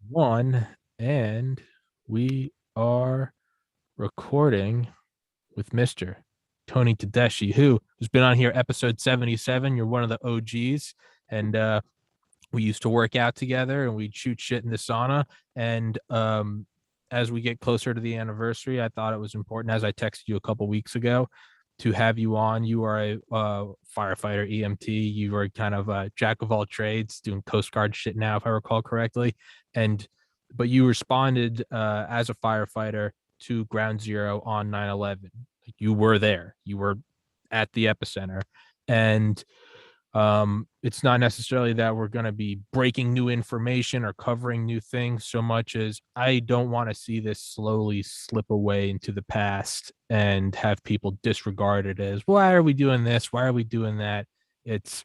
One, and we are recording with Mr. Tony Tedeshi, who's been on here episode 77. You're one of the OGs, and we used to work out together and we'd shoot shit in the sauna. And as we get closer to the anniversary, I thought it was important, as I texted you a couple weeks ago, to have you on. You are a firefighter, EMT. You are kind of a jack of all trades, doing Coast Guard shit now, if I recall correctly. And but you responded as a firefighter to Ground Zero on 9/11. Like, you were there. You were at the epicenter, and it's not necessarily that we're going to be breaking new information or covering new things so much as I don't want to see this slowly slip away into the past and have people disregard it as, why are we doing this? Why are we doing that? It's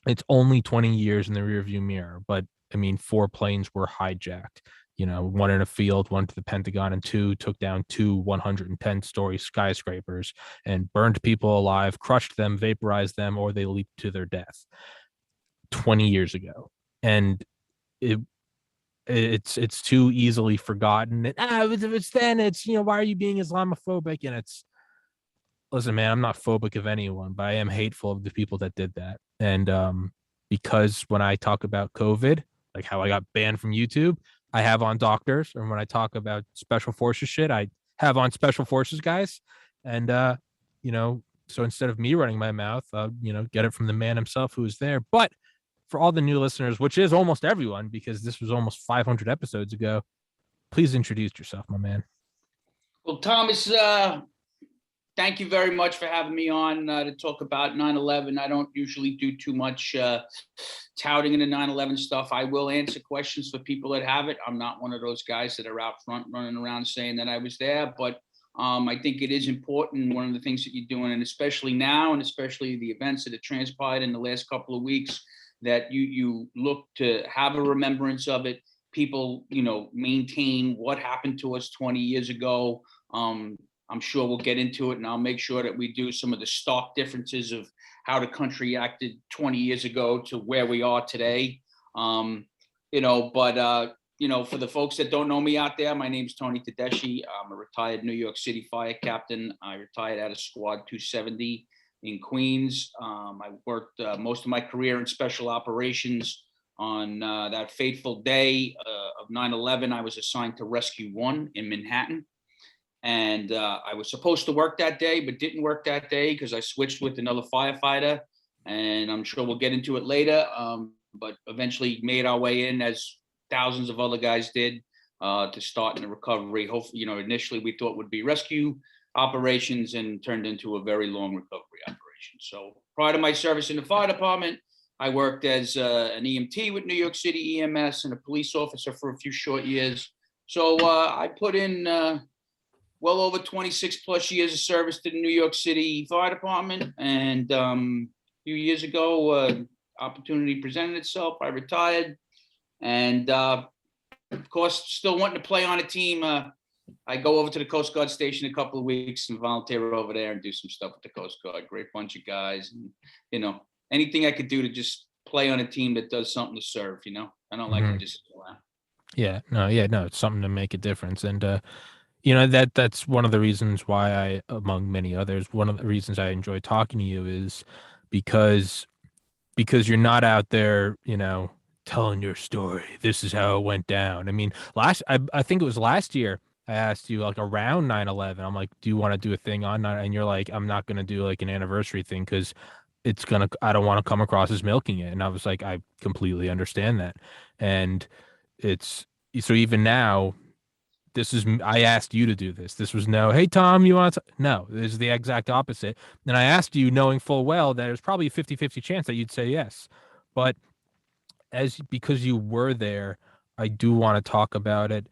it's only 20 years in the rearview mirror, but I mean, 4 planes were hijacked. One in a field, one to the Pentagon, and two took down two 110-story skyscrapers and burned people alive, crushed them, vaporized them, or they leaped to their death 20 years ago. And it it's too easily forgotten. If it's then, it's, why are you being Islamophobic? And it's, listen, man, I'm not phobic of anyone, but I am hateful of the people that did that. And because when I talk about COVID, like how I got banned from YouTube, I have on doctors. And when I talk about special forces shit, I have on special forces guys. And so instead of me running my mouth, get it from the man himself who was there. But for all the new listeners, which is almost everyone, because this was almost 500 episodes ago, please introduce yourself, my man. Well, Thomas, thank you very much for having me on to talk about 9/11. I don't usually do too much touting in the 9/11 stuff. I will answer questions for people that have it. I'm not one of those guys that are out front running around saying that I was there, but I think it is important. One of the things that you're doing, and especially now, and especially the events that have transpired in the last couple of weeks, that you look to have a remembrance of it. People, maintain what happened to us 20 years ago. I'm sure we'll get into it, and I'll make sure that we do some of the stark differences of how the country acted 20 years ago to where we are today. For the folks that don't know me out there, my name is Tony Tedeshi. I'm a retired New York City fire captain. I retired out of Squad 270 in Queens. I worked most of my career in special operations. On that fateful day of 9/11, I was assigned to Rescue 1 in Manhattan. And I was supposed to work that day, but didn't work that day because I switched with another firefighter. And I'm sure we'll get into it later. But eventually made our way in, as thousands of other guys did, to start in the recovery. Hopefully, initially we thought would be rescue operations and turned into a very long recovery operation. So prior to my service in the fire department, I worked as an EMT with New York City EMS and a police officer for a few short years. So I put in well over 26 plus years of service to the New York City Fire Department. And a few years ago, opportunity presented itself. I retired. And of course, still wanting to play on a team. I go over to the Coast Guard station a couple of weeks and volunteer over there and do some stuff with the Coast Guard. Great bunch of guys. And, anything I could do to just play on a team that does something to serve, I don't like to just sit around. No, it's something to make a difference. And that's one of the reasons why I, among many others, one of the reasons I enjoy talking to you is because you're not out there, telling your story. This is how it went down. I mean, I think it was last year I asked you, like, around 9/11. I'm like, do you want to do a thing on 9? And you're like, I'm not going to do like an anniversary thing because I don't want to come across as milking it. And I was like, I completely understand that. And it's so even now, I asked you to do this. This was no, hey, Tom, you want to? No, this is the exact opposite. And I asked you knowing full well that there's probably a 50-50 chance that you'd say yes. But because you were there, I do want to talk about it.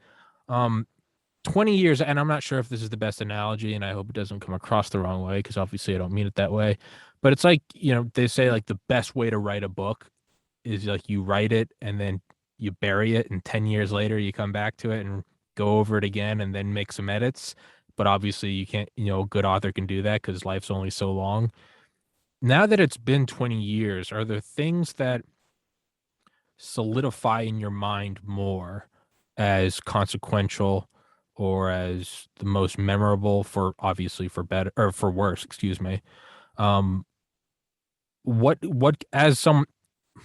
20 years, and I'm not sure if this is the best analogy, and I hope it doesn't come across the wrong way, because obviously I don't mean it that way. But it's like, they say like the best way to write a book is like you write it and then you bury it, and 10 years later you come back to it and go over it again and then make some edits. But obviously you can't, a good author can do that because life's only so long. Now that it's been 20 years, are there things that solidify in your mind more as consequential or as the most memorable, for obviously for better or for worse, excuse me. Um, what as some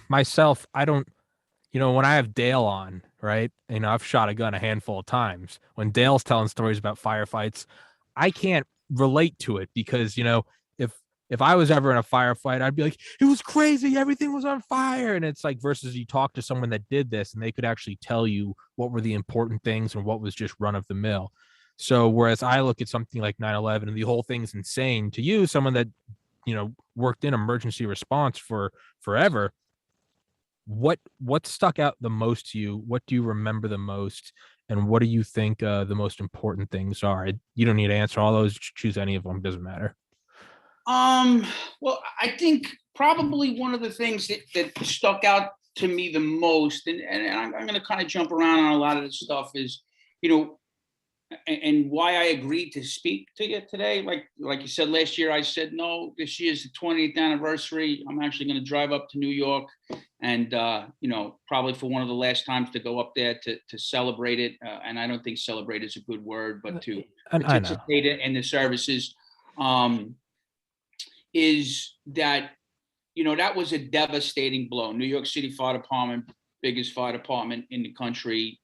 myself, I don't, when I have Dale on, right? I've shot a gun a handful of times. When Dale's telling stories about firefights, I can't relate to it because, if I was ever in a firefight, I'd be like, it was crazy, everything was on fire. And it's like versus you talk to someone that did this and they could actually tell you what were the important things and what was just run of the mill. So whereas I look at something like 9/11 and the whole thing's insane to you, someone that, worked in emergency response for forever, what stuck out the most to you? What do you remember the most? And what do you think the most important things are? You don't need to answer all those. Choose any of them. Doesn't matter. Well, I think probably one of the things that stuck out to me the most, and I'm going to kind of jump around on a lot of this stuff, is, you know, and why I agreed to speak to you today. Like you said, last year I said, no, this year's the 20th anniversary. I'm actually going to drive up to New York and, probably for one of the last times to go up there to celebrate it. And I don't think celebrate is a good word, but to I know. participate in the services. Is that, that was a devastating blow. New York City Fire Department, biggest fire department in the country,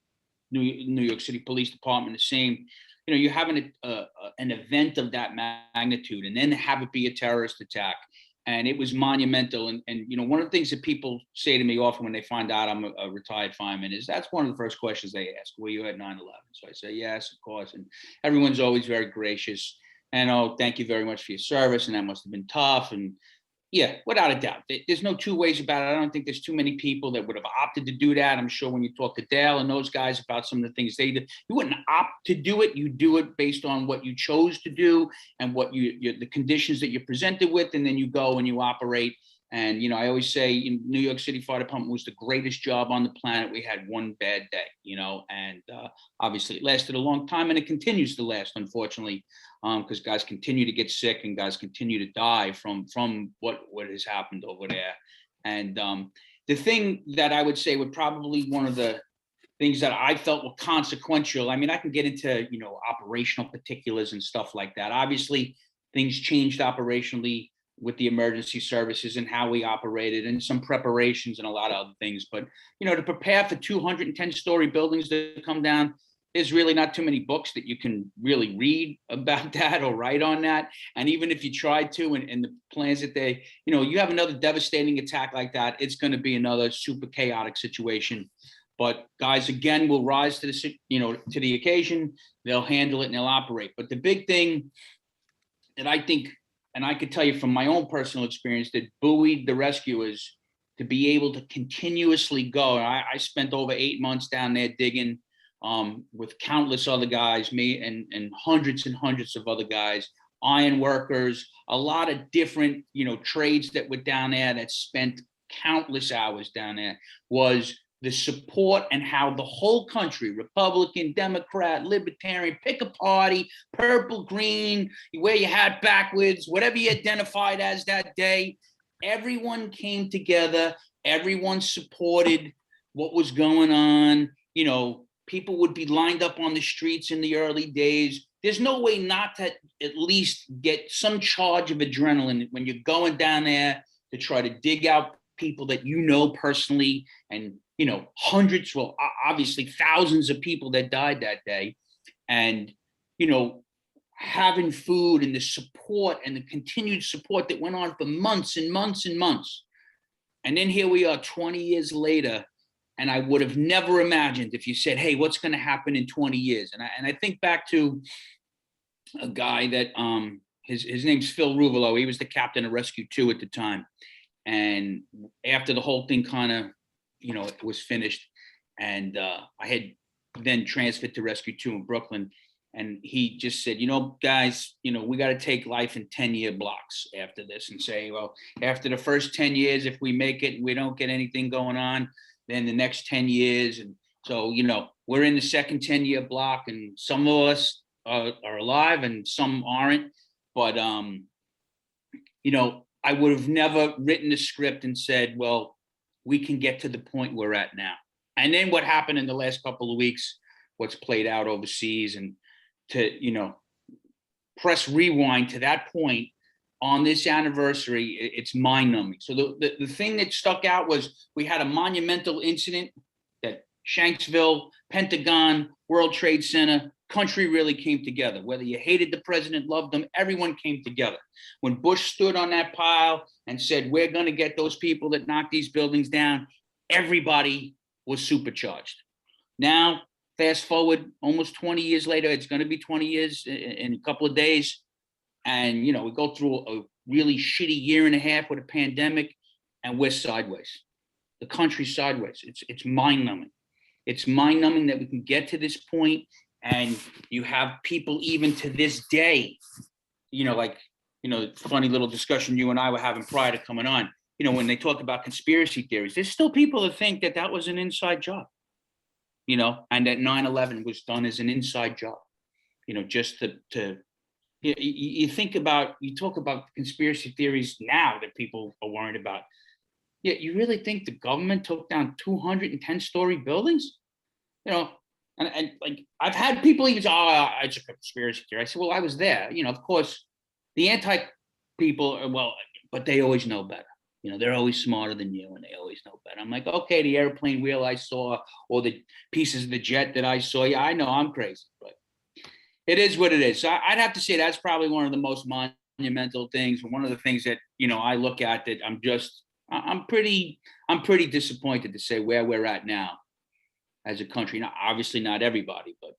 New York City Police Department, the same. You have an event of that magnitude and then have it be a terrorist attack. And it was monumental. And one of the things that people say to me often when they find out I'm a retired fireman is that's one of the first questions they ask. Were you at 9/11? So I say, yes, of course. And everyone's always very gracious. And, oh, thank you very much for your service. And that must have been tough. And yeah, without a doubt. There's no two ways about it. I don't think there's too many people that would have opted to do that. I'm sure when you talk to Dale and those guys about some of the things they did, you wouldn't opt to do it. You do it based on what you chose to do and what the conditions that you're presented with. And then you go and you operate. And, I always say New York City Fire Department was the greatest job on the planet. We had one bad day, and obviously it lasted a long time and it continues to last, unfortunately, because guys continue to get sick and guys continue to die from what has happened over there. And the thing that I would say would probably one of the things that I felt were consequential. I mean, I can get into, operational particulars and stuff like that. Obviously, things changed operationally with the emergency services and how we operated and some preparations and a lot of other things. But, to prepare for 210-story buildings to come down, there's really not too many books that you can really read about that or write on that. And even if you tried to, and the plans that they, you have another devastating attack like that, it's going to be another super chaotic situation. But guys, again, will rise to the occasion. They'll handle it and they'll operate. But the big thing that I think, and I could tell you from my own personal experience, that buoyed the rescuers to be able to continuously go. I spent over 8 months down there digging with countless other guys, me and hundreds of other guys, iron workers, a lot of different, trades that were down there that spent countless hours down there, was the support and how the whole country, Republican, Democrat, Libertarian, pick a party, purple, green, you wear your hat backwards, whatever you identified as that day, everyone came together, everyone supported what was going on. People would be lined up on the streets in the early days. There's no way not to at least get some charge of adrenaline when you're going down there to try to dig out people that personally, and hundreds, well, obviously thousands of people that died that day. And having food and the support and the continued support that went on for months and months and months. And then here we are 20 years later, and I would have never imagined if you said, hey, what's going to happen in 20 years? And I think back to a guy that his name's Phil Ruvalo. He was the captain of Rescue 2 at the time. And after the whole thing kind of, it was finished, and I had then transferred to Rescue 2 in Brooklyn. And he just said, guys, we got to take life in 10-year blocks after this and say, well, after the first 10 years, if we make it and we don't get anything going on, then the next 10 years. And so, we're in the second 10-year block, and some of us are alive and some aren't. But, I would have never written a script and said, well, we can get to the point we're at now. And then what happened in the last couple of weeks, what's played out overseas, and to, press rewind to that point on this anniversary, it's mind numbing. So the thing that stuck out was we had a monumental incident that Shanksville, Pentagon, World Trade Center, country really came together. Whether you hated the president, loved him, everyone came together. When Bush stood on that pile and said, we're going to get those people that knocked these buildings down, everybody was supercharged. Now, fast forward almost 20 years later, it's going to be 20 years in a couple of days. And, we go through a really shitty year and a half with a pandemic, and we're sideways. The country's sideways. It's mind numbing. It's mind numbing that we can get to this point. And you have people even to this day, funny little discussion you and I were having prior to coming on, when they talk about conspiracy theories, there's still people that think that that was an inside job, and that 9/11 was done as an inside job, just to you talk about conspiracy theories now that people are worried about. Yeah, you really think the government took down 210-story buildings? And like I've had people even say, "Oh, it's a conspiracy theory." I said, "Well, I was there." Of course, the anti people are, but they always know better. They're always smarter than you, and they always know better. I'm like, okay, the airplane wheel I saw, or the pieces of the jet that I saw. Yeah, I know I'm crazy, but it is what it is. So I'd have to say that's probably one of the most monumental things. One of the things that I look at that I'm pretty disappointed to say where we're at now as a country. Now, obviously not everybody, but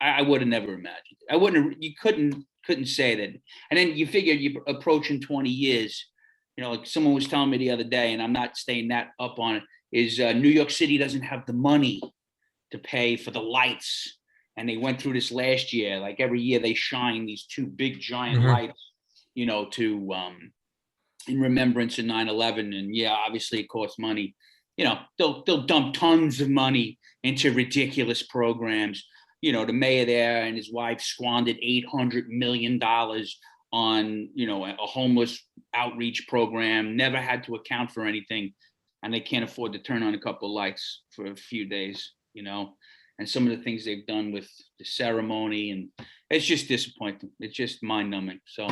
I would have never imagined it. You couldn't say that. And then you figure you're approaching 20 years, like someone was telling me the other day, and I'm not staying that up on it, is New York City doesn't have the money to pay for the lights. And they went through this last year, like every year they shine these two big giant lights, in remembrance of 9/11. And yeah, obviously it costs money. They'll dump tons of money into ridiculous programs. The mayor there and his wife squandered $800 million on, a homeless outreach program, never had to account for anything. And they can't afford to turn on a couple of lights for a few days, and some of the things they've done with the ceremony. And it's just disappointing. It's just mind numbing. So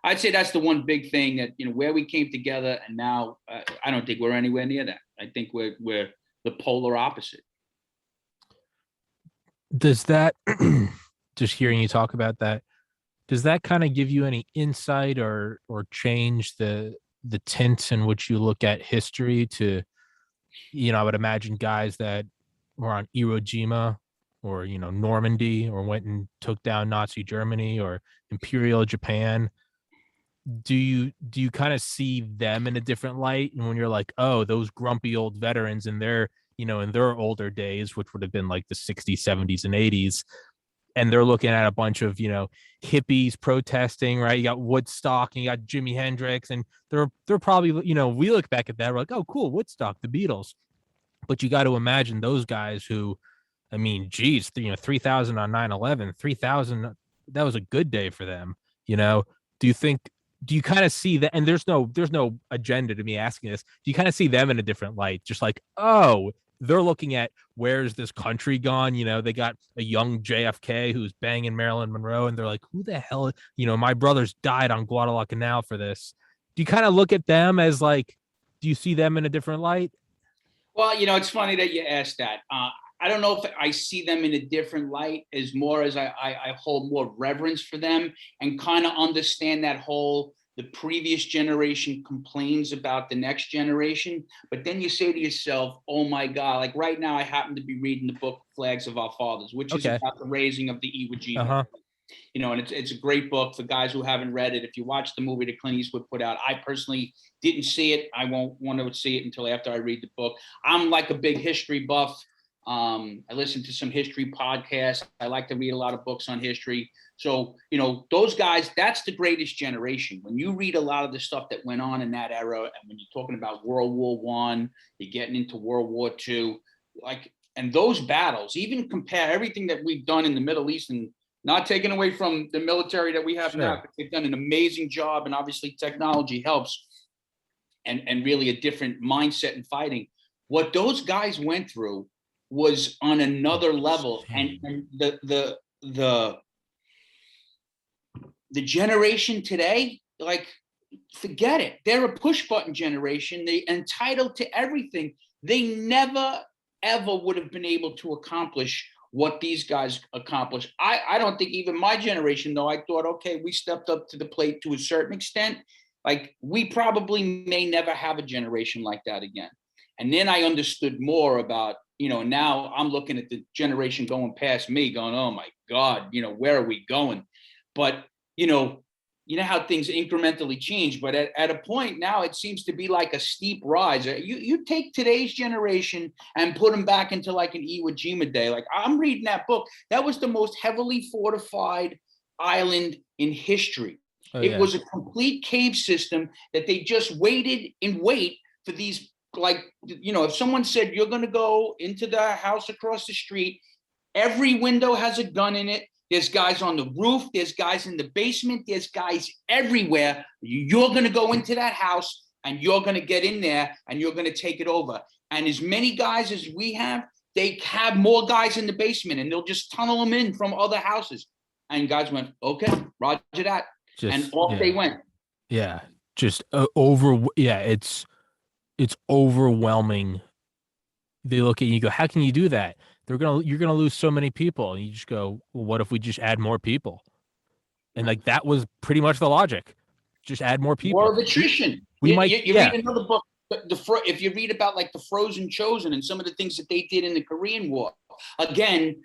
I'd say that's the one big thing that, where we came together, and now I don't think we're anywhere near that. I think we're the polar opposite. Does that, just hearing you talk about that, does that kind of give you any insight or change the tints in which you look at history to, I would imagine guys that were on Iwo Jima or, Normandy, or went and took down Nazi Germany or Imperial Japan. Do you kind of see them in a different light? And when you're like, oh, those grumpy old veterans in their older days, which would have been like the 60s, 70s, and 80s, and they're looking at a bunch of, hippies protesting, right? You got Woodstock and you got Jimi Hendrix, and they're probably, we look back at that, we're like, oh, cool, Woodstock, the Beatles. But you got to imagine those guys who, I mean, geez, 3,000 on 9/11, 3,000, that was a good day for them. Do you kind of see that? And there's no agenda to me asking this. Do you kind of see them in a different light? Just like, oh, they're looking at where's this country gone? They got a young JFK who's banging Marilyn Monroe, and they're like, who the hell? My brothers died on Guadalcanal for this. Do you kind of look at them as like, do you see them in a different light? Well, it's funny that you asked that. I don't know if I see them in a different light, as more as I hold more reverence for them and kind of understand that the previous generation complains about the next generation. But then you say to yourself, oh my God, like right now I happen to be reading the book Flags of Our Fathers, which is about the raising of the Iwo Jima. And it's a great book for guys who haven't read it. If you watch the movie that Clint Eastwood put out, I personally didn't see it. I won't want to see it until after I read the book. I'm like a big history buff. I listen to some history podcasts. I like to read a lot of books on history. So, those guys, that's the greatest generation. When you read a lot of the stuff that went on in that era, and when you're talking about World War I, you're getting into World War II, and those battles, even compare everything that we've done in the Middle East, and not taking away from the military that we have now, but they've done an amazing job, and obviously technology helps, and really a different mindset in fighting. what those guys went through was on another level. And the generation today, like, forget it. They're a push button generation. They entitled to everything. They never, ever would have been able to accomplish what these guys accomplished. I don't think even my generation, though, I thought, okay, we stepped up to the plate to a certain extent. Like, we probably may never have a generation like that again. And then I understood more about, now I'm looking at the generation going past me going, oh my God, where are we going? But, you know how things incrementally change, but at a point now, it seems to be like a steep rise. You take today's generation and put them back into like an Iwo Jima day. Like, I'm reading that book. That was the most heavily fortified island in history. It was a complete cave system that they just waited and wait for these, like, if someone said, you're going to go into the house across the street, every window has a gun in it. There's guys on the roof. There's guys in the basement. There's guys everywhere. You're going to go into that house and you're going to get in there and you're going to take it over. And as many guys as we have, they have more guys in the basement and they'll just tunnel them in from other houses. And guys went, okay, roger that. And off they went. Yeah. Just it's overwhelming. They look at you and go, how can you do that? You're gonna lose so many people. And you just go, well, what if we just add more people? And like, that was pretty much the logic. Just add more people. War of attrition. You read another book, if you read about like the Frozen Chosen and some of the things that they did in the Korean War. Again,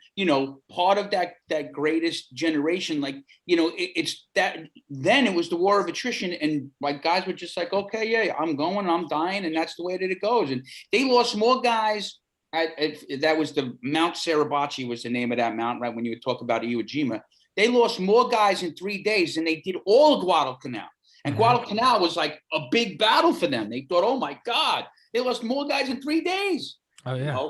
part of that greatest generation, like, it's that then it was the war of attrition, and like guys were just like, okay, yeah, I'm going, I'm dying, and that's the way that it goes. And they lost more guys. That was the Mount Suribachi was the name of that mountain, right? When you talk about Iwo Jima, they lost more guys in 3 days than they did all of Guadalcanal. And Guadalcanal was like a big battle for them. They thought, oh my God, they lost more guys in 3 days. Oh yeah.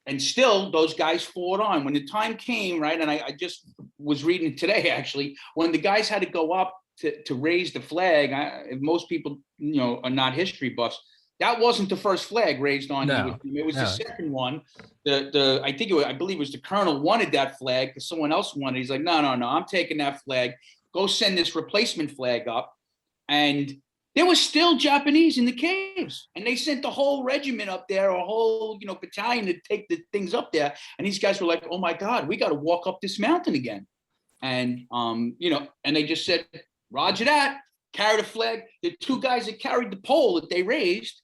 And still those guys fought on. When the time came, right? And I just was reading it today, actually, when the guys had to go up to raise the flag, most people, are not history buffs. That wasn't the first flag raised on. It was the second one. I believe it was the colonel wanted that flag because someone else wanted. He's like, no, I'm taking that flag. Go send this replacement flag up. And there was still Japanese in the caves. And they sent the whole regiment up there, a whole, battalion to take the things up there. And these guys were like, oh my God, we got to walk up this mountain again. And, and they just said, roger that, carried a flag. The two guys that carried the pole that they raised,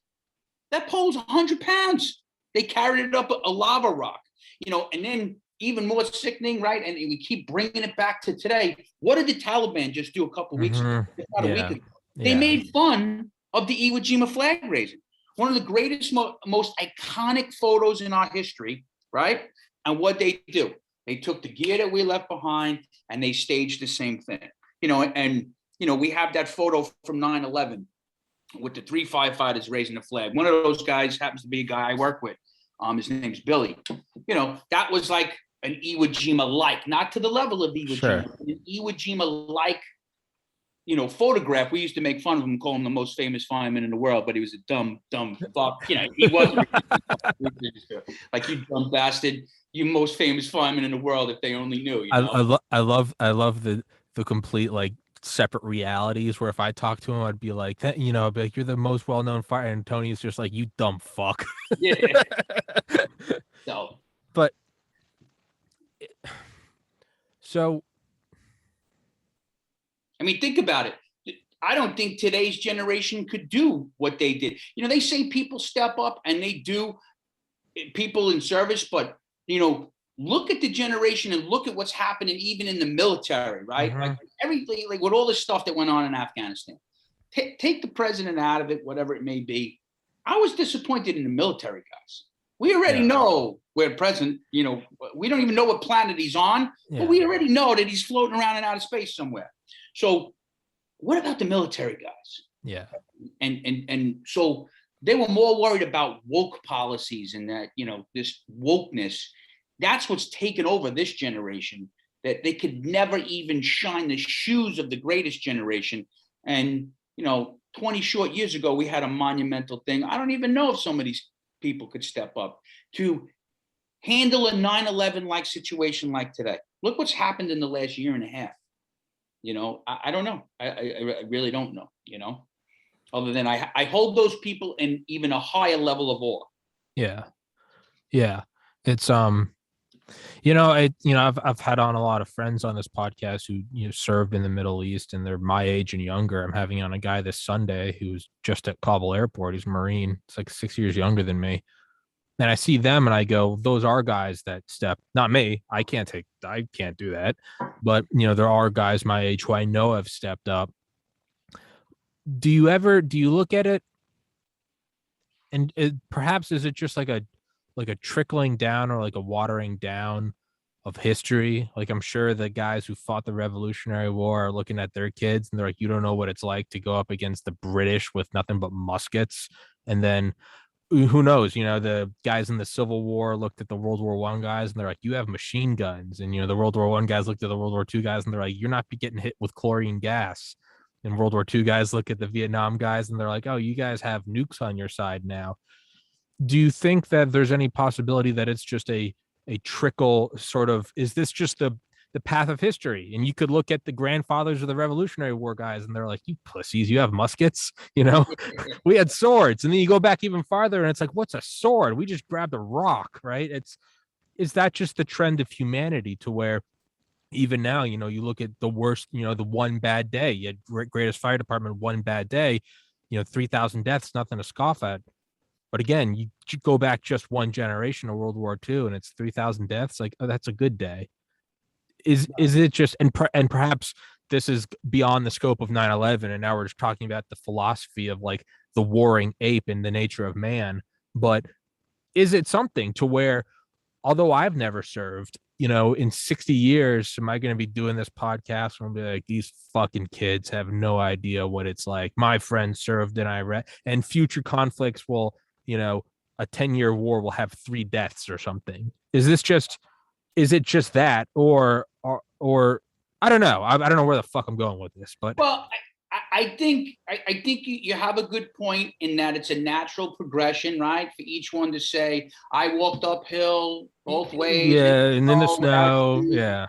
that pole's 100 pounds. They carried it up a lava rock, and then even more sickening, right? And we keep bringing it back to today. What did the Taliban just do a couple weeks ago? About a week ago. They made fun of the Iwo Jima flag raising. One of the greatest, most iconic photos in our history, right? And what they do, they took the gear that we left behind and they staged the same thing. We have that photo from 9/11 with the 3 firefighters raising the flag. One of those guys happens to be a guy I work with. His name's Billy. That was like an Iwo Jima-like, not to the level of Iwo Jima, an Iwo Jima-like, photograph. We used to make fun of him, call him the most famous fireman in the world, but he was a dumb fuck. He wasn't like, you dumb bastard, you most famous fireman in the world if they only knew. I love the complete, like, separate realities where if I talk to him, I'd be like, I'd be like, you're the most well-known fire, and Tony's just like, you dumb fuck. Yeah. So I mean, think about it. I don't think today's generation could do what they did. They say people step up and they do, people in service, but look at the generation and look at what's happening even in the military, right? Like everything, like with all the stuff that went on in Afghanistan. Take the president out of it, whatever it may be. I was disappointed in the military guys. We already know where president, we don't even know what planet he's on, but we already know that he's floating around in outer space somewhere. So what about the military guys? Yeah. And so they were more worried about woke policies and that, this wokeness. That's what's taken over this generation, that they could never even shine the shoes of the greatest generation. And, 20 short years ago, we had a monumental thing. I don't even know if some of these people could step up to handle a 9/11 like situation like today. Look what's happened in the last year and a half. I don't know. I really don't know, other than I hold those people in even a higher level of awe. Yeah. Yeah. It's I've had on a lot of friends on this podcast who served in the Middle East, and they're my age and younger. I'm having on a guy this Sunday who's just at Kabul airport. He's a Marine. It's like 6 years younger than me. And I see them and I go, those are guys that step, not me. I can't do that. But there are guys my age who I know have stepped up. Do you look at it, and perhaps is it just like a trickling down or like a watering down of history? Like, I'm sure the guys who fought the Revolutionary War are looking at their kids and they're like, you don't know what it's like to go up against the British with nothing but muskets. And then who knows, the guys in the Civil War looked at the World War I guys and they're like, you have machine guns. And the World War I guys looked at the World War II guys and they're like, you're not getting hit with chlorine gas. And World War II guys look at the Vietnam guys and they're like, oh, you guys have nukes on your side now. Do you think that there's any possibility that it's just a trickle sort of, is this just the path of history? And you could look at the grandfathers of the Revolutionary War guys and they're like, you pussies, you have muskets, we had swords. And then you go back even farther and it's like, what's a sword? We just grabbed a rock, right? Is that just the trend of humanity to where even now, you look at the worst, the one bad day, you had greatest fire department, one bad day, 3,000 deaths, nothing to scoff at. But again, you go back just one generation of World War II and it's 3,000 deaths. Like, oh, that's a good day. Is it just, and perhaps this is beyond the scope of 9/11, and now we're just talking about the philosophy of like the warring ape and the nature of man. But is it something to where, although I've never served, in 60 years, am I going to be doing this podcast and be like, these fucking kids have no idea what it's like. My friend served in Iraq, and future conflicts will, a 10-year war will have 3 deaths or something. Is it just that, or I don't know. I don't know where the fuck I'm going with this, but well, I think you have a good point in that it's a natural progression, right? For each one to say, I walked uphill both ways. Yeah, and then the snow. Yeah.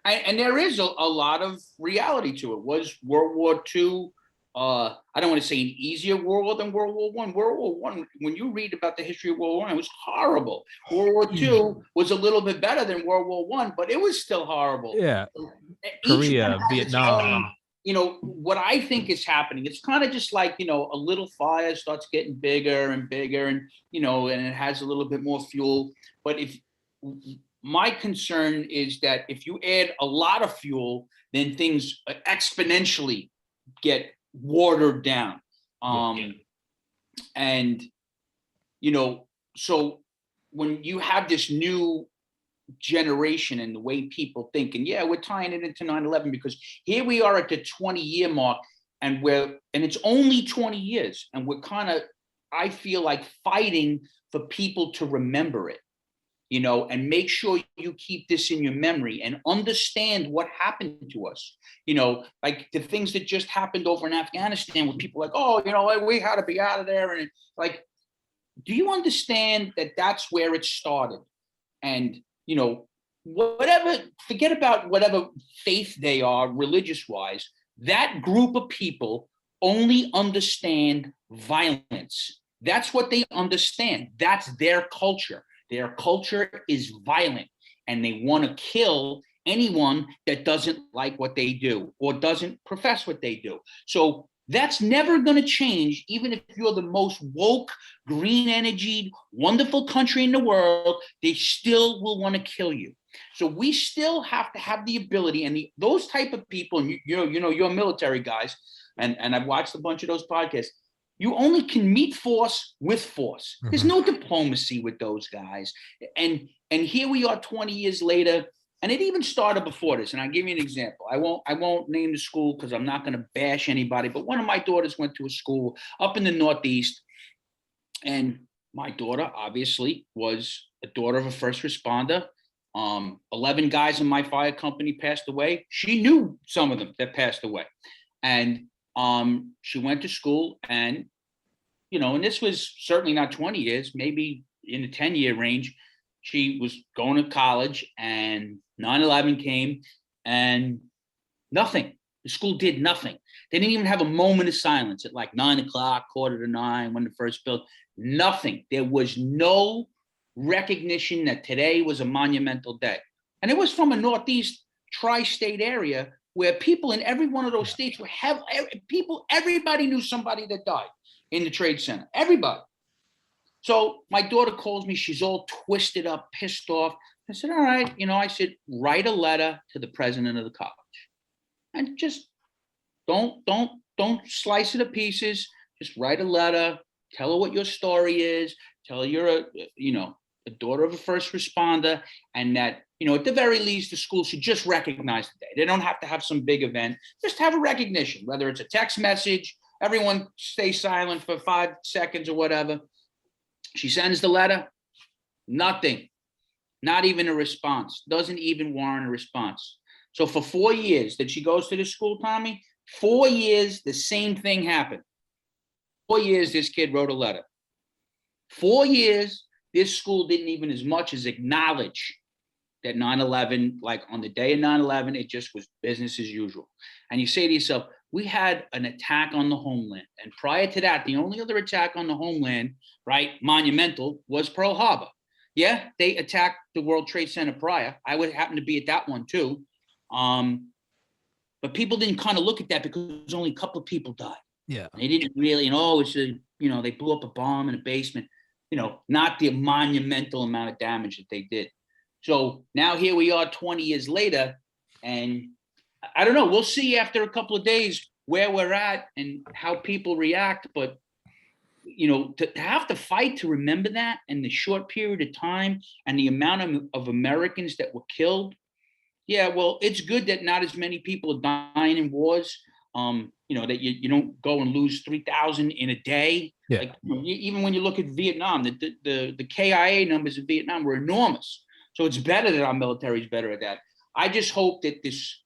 And there is a lot of reality to it. Was World War II, I don't want to say an easier war than World War I. World War I, when you read about the history of World War I, it was horrible. World War II was a little bit better than World War I, but it was still horrible. Yeah. Korea, Vietnam. What I think is happening, it's kind of just like, a little fire starts getting bigger and bigger and, and it has a little bit more fuel. But my concern is that if you add a lot of fuel, then things exponentially get watered down. And, so when you have this new generation and the way people think, and we're tying it into 9/11 because here we are at the 20-year mark and it's only 20 years and we're kind of, I feel like, fighting for people to remember it, and make sure you keep this in your memory and understand what happened to us, like the things that just happened over in Afghanistan where people like, oh, we had to be out of there. And like, do you understand that that's where it started? And forget about whatever faith they are religious wise, that group of people only understand violence. That's what they understand. That's their culture. Their culture is violent and they want to kill anyone that doesn't like what they do or doesn't profess what they do. So that's never going to change, even if you're the most woke, green energied, wonderful country in the world, they still will want to kill you. So we still have to have the ability, and those type of people, and you're military guys, and I've watched a bunch of those podcasts. You only can meet force with force. Mm-hmm. There's no diplomacy with those guys. And here we are 20 years later. And it even started before this. And I'll give you an example. I won't name the school because I'm not going to bash anybody. But one of my daughters went to a school up in the Northeast. And my daughter, obviously, was a daughter of a first responder. 11 guys in my fire company passed away. She knew some of them that passed away. And She went to school, and and this was certainly not 20 years, maybe in the 10-year range. She was going to college, and 9/11 came, and nothing. The school did nothing. They didn't even have a moment of silence at like 9 o'clock, 8:45, when the first bill. Nothing. There was no recognition that today was a monumental day. And it was from a Northeast tri-state area where people in every one of those states were everybody knew somebody that died in the Trade Center. Everybody. So my daughter calls me. She's all twisted up, pissed off. I said, all right. I said, write a letter to the president of the college. And just don't slice it to pieces. Just write a letter. Tell her what your story is. Tell her you're a daughter of a first responder, and that at the very least the school should just recognize the day. They don't have to have some big event. Just have a recognition, whether it's a text message. Everyone stay silent for 5 seconds or whatever. She sends the letter. Nothing. Not even a response. Doesn't even warrant a response. So for 4 years that she goes to the school, Tommy, 4 years, the same thing happened. 4 years, this kid wrote a letter. 4 years, this school didn't even as much as acknowledge that 9/11, like on the day of 9/11, it just was business as usual. And you say to yourself, we had an attack on the homeland. And prior to that, the only other attack on the homeland, right, monumental, was Pearl Harbor. Yeah, they attacked the World Trade Center prior. I would happen to be at that one too. But people didn't kind of look at that because only a couple of people died. Yeah. They didn't really, it's they blew up a bomb in a basement, not the monumental amount of damage that they did. So now here we are 20 years later, and I don't know, we'll see after a couple of days where we're at and how people react. But, to have to fight to remember that in the short period of time and the amount of Americans that were killed. Yeah, well, it's good that not as many people are dying in wars. That you don't go and lose 3,000 in a day. Yeah. Like, even when you look at Vietnam, the KIA numbers in Vietnam were enormous. So it's better that our military is better at that. I just hope that this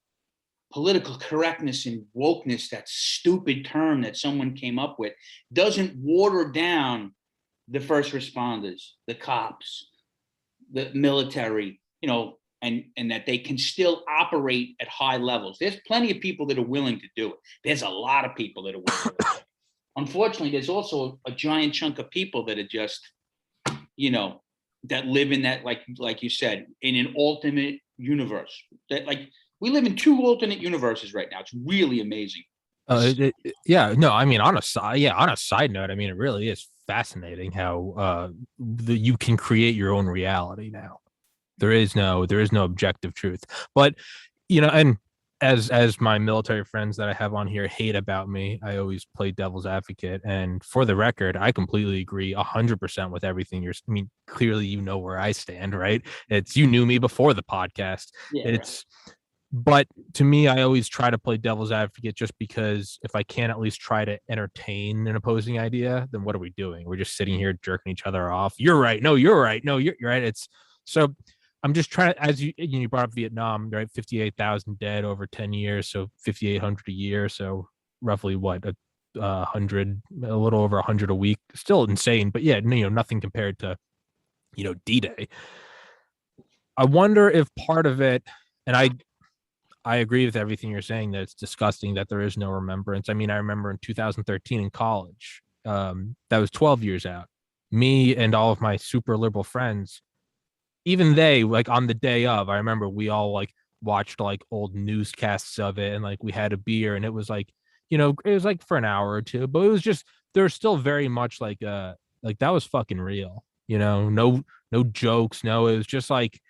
political correctness and wokeness, that stupid term that someone came up with, doesn't water down the first responders, the cops, the military, and that they can still operate at high levels. There's plenty of people that are willing to do it. There's a lot of people that are willing to do it. Unfortunately, there's also a giant chunk of people that are just, that live in that, like you said, in an alternate universe. That, like, we live in 2 alternate universes right now. It's really amazing. Yeah, no, I mean, on a side note, I mean, it really is fascinating how you can create your own reality now. There is no objective truth. But and as my military friends that I have on here hate about me, I always play devil's advocate. And for the record, I completely agree 100% with everything clearly you know where I stand, right? You knew me before the podcast. Yeah, But to me, I always try to play devil's advocate, just because if I can at least try to entertain an opposing idea, then what are we doing? We're just sitting here jerking each other off. You're right. No, you're right. No, you're right. It's so I'm just trying to, as you brought up Vietnam, right? 58,000 dead over 10 years. So 5,800 a year. So roughly what, a little over 100 a week. Still insane, but yeah, nothing compared to, D-Day. I wonder if part of it, and I agree with everything you're saying, that it's disgusting that there is no remembrance. I mean, I remember in 2013 in college, that was 12 years out. Me and all of my super liberal friends, even they, like, on the day of, I remember we all like watched like old newscasts of it, and like we had a beer, and it was like, it was like for an hour or two, but it was just, there's still very much like that was fucking real, no jokes, no, it was just like,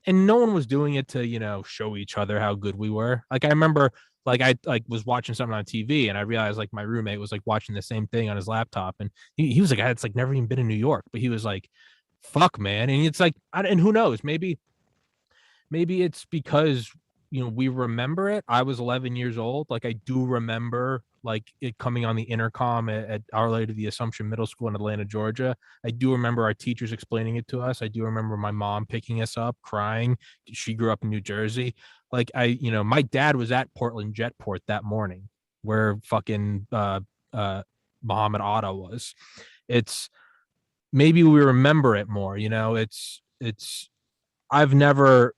and no one was doing it to, show each other how good we were. Like, I remember, like, I was watching something on TV, and I realized like my roommate was like watching the same thing on his laptop, and he was like, it's like never even been in New York, but he was like, fuck, man. And it's like, and who knows, maybe it's because, we remember it. I was 11 years old. Like, I do remember like it coming on the intercom at Our Lady of the Assumption Middle School in Atlanta, Georgia. I do remember our teachers explaining it to us. I do remember my mom picking us up crying. She grew up in New Jersey. Like, my dad was at Portland Jetport that morning. where fucking Muhammad Atta was. It's maybe we remember it more, it's I've never,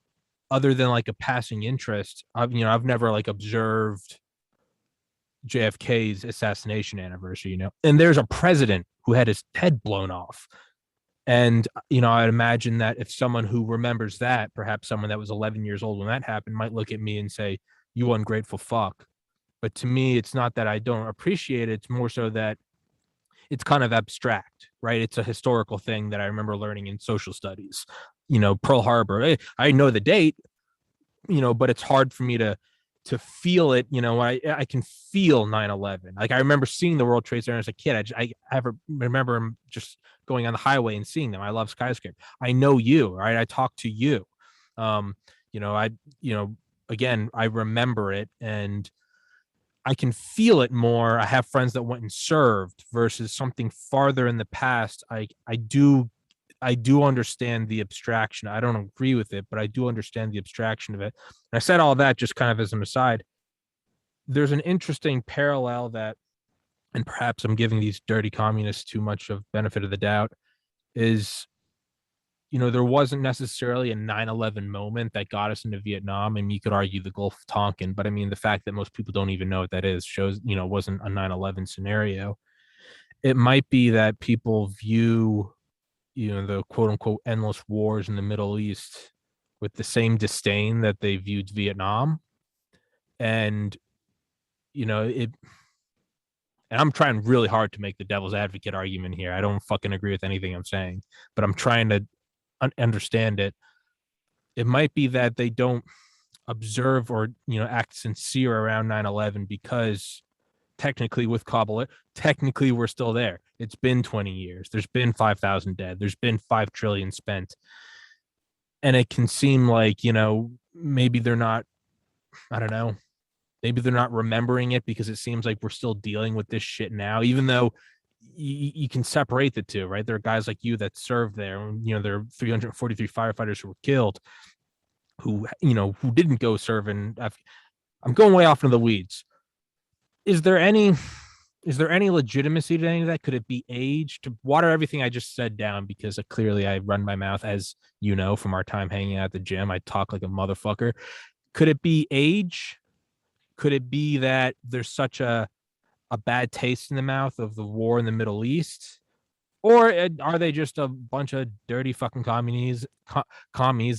other than like a passing interest, I've never like observed JFK's assassination anniversary, and there's a president who had his head blown off. And, I'd imagine that if someone who remembers that, perhaps someone that was 11 years old when that happened, might look at me and say, you ungrateful fuck. But to me, it's not that I don't appreciate it. It's more so that it's kind of abstract, right? It's a historical thing that I remember learning in social studies. Pearl Harbor. I know the date, but it's hard for me to feel it. I can feel 9/11. Like I remember seeing the World Trade Center as a kid. I remember just going on the highway and seeing them. I love skyscraper. I know you, right? I talk to you. Again, I remember it and I can feel it more. I have friends that went and served versus something farther in the past. I do understand the abstraction. I don't agree with it, but I do understand the abstraction of it. And I said all that just kind of as an aside. There's an interesting parallel that, and perhaps I'm giving these dirty communists too much of benefit of the doubt, is, there wasn't necessarily a 9/11 moment that got us into Vietnam. I mean, you could argue the Gulf of Tonkin, but I mean, the fact that most people don't even know what that is shows, it wasn't a 9/11 scenario. It might be that people view, the quote unquote endless wars in the Middle East with the same disdain that they viewed Vietnam. And, and I'm trying really hard to make the devil's advocate argument here. I don't fucking agree with anything I'm saying, but I'm trying to understand it. It might be that they don't observe or, act sincere around 9/11 because technically with Kabul, technically we're still there. It's been 20 years. There's been 5,000 dead. There's been 5 trillion spent. And it can seem like, maybe they're not, I don't know, maybe they're not remembering it because it seems like we're still dealing with this shit now, even though you can separate the two, right? There are guys like you that served there. There are 343 firefighters who were killed, who didn't go serve in. I'm going way off into the weeds. Is there any legitimacy to any of that? Could it be age? To water everything I just said down, because clearly I run my mouth, as you know, from our time hanging out at the gym. I talk like a motherfucker. Could it be age? Could it be that there's such a bad taste in the mouth of the war in the Middle East? Or are they just a bunch of dirty fucking commies,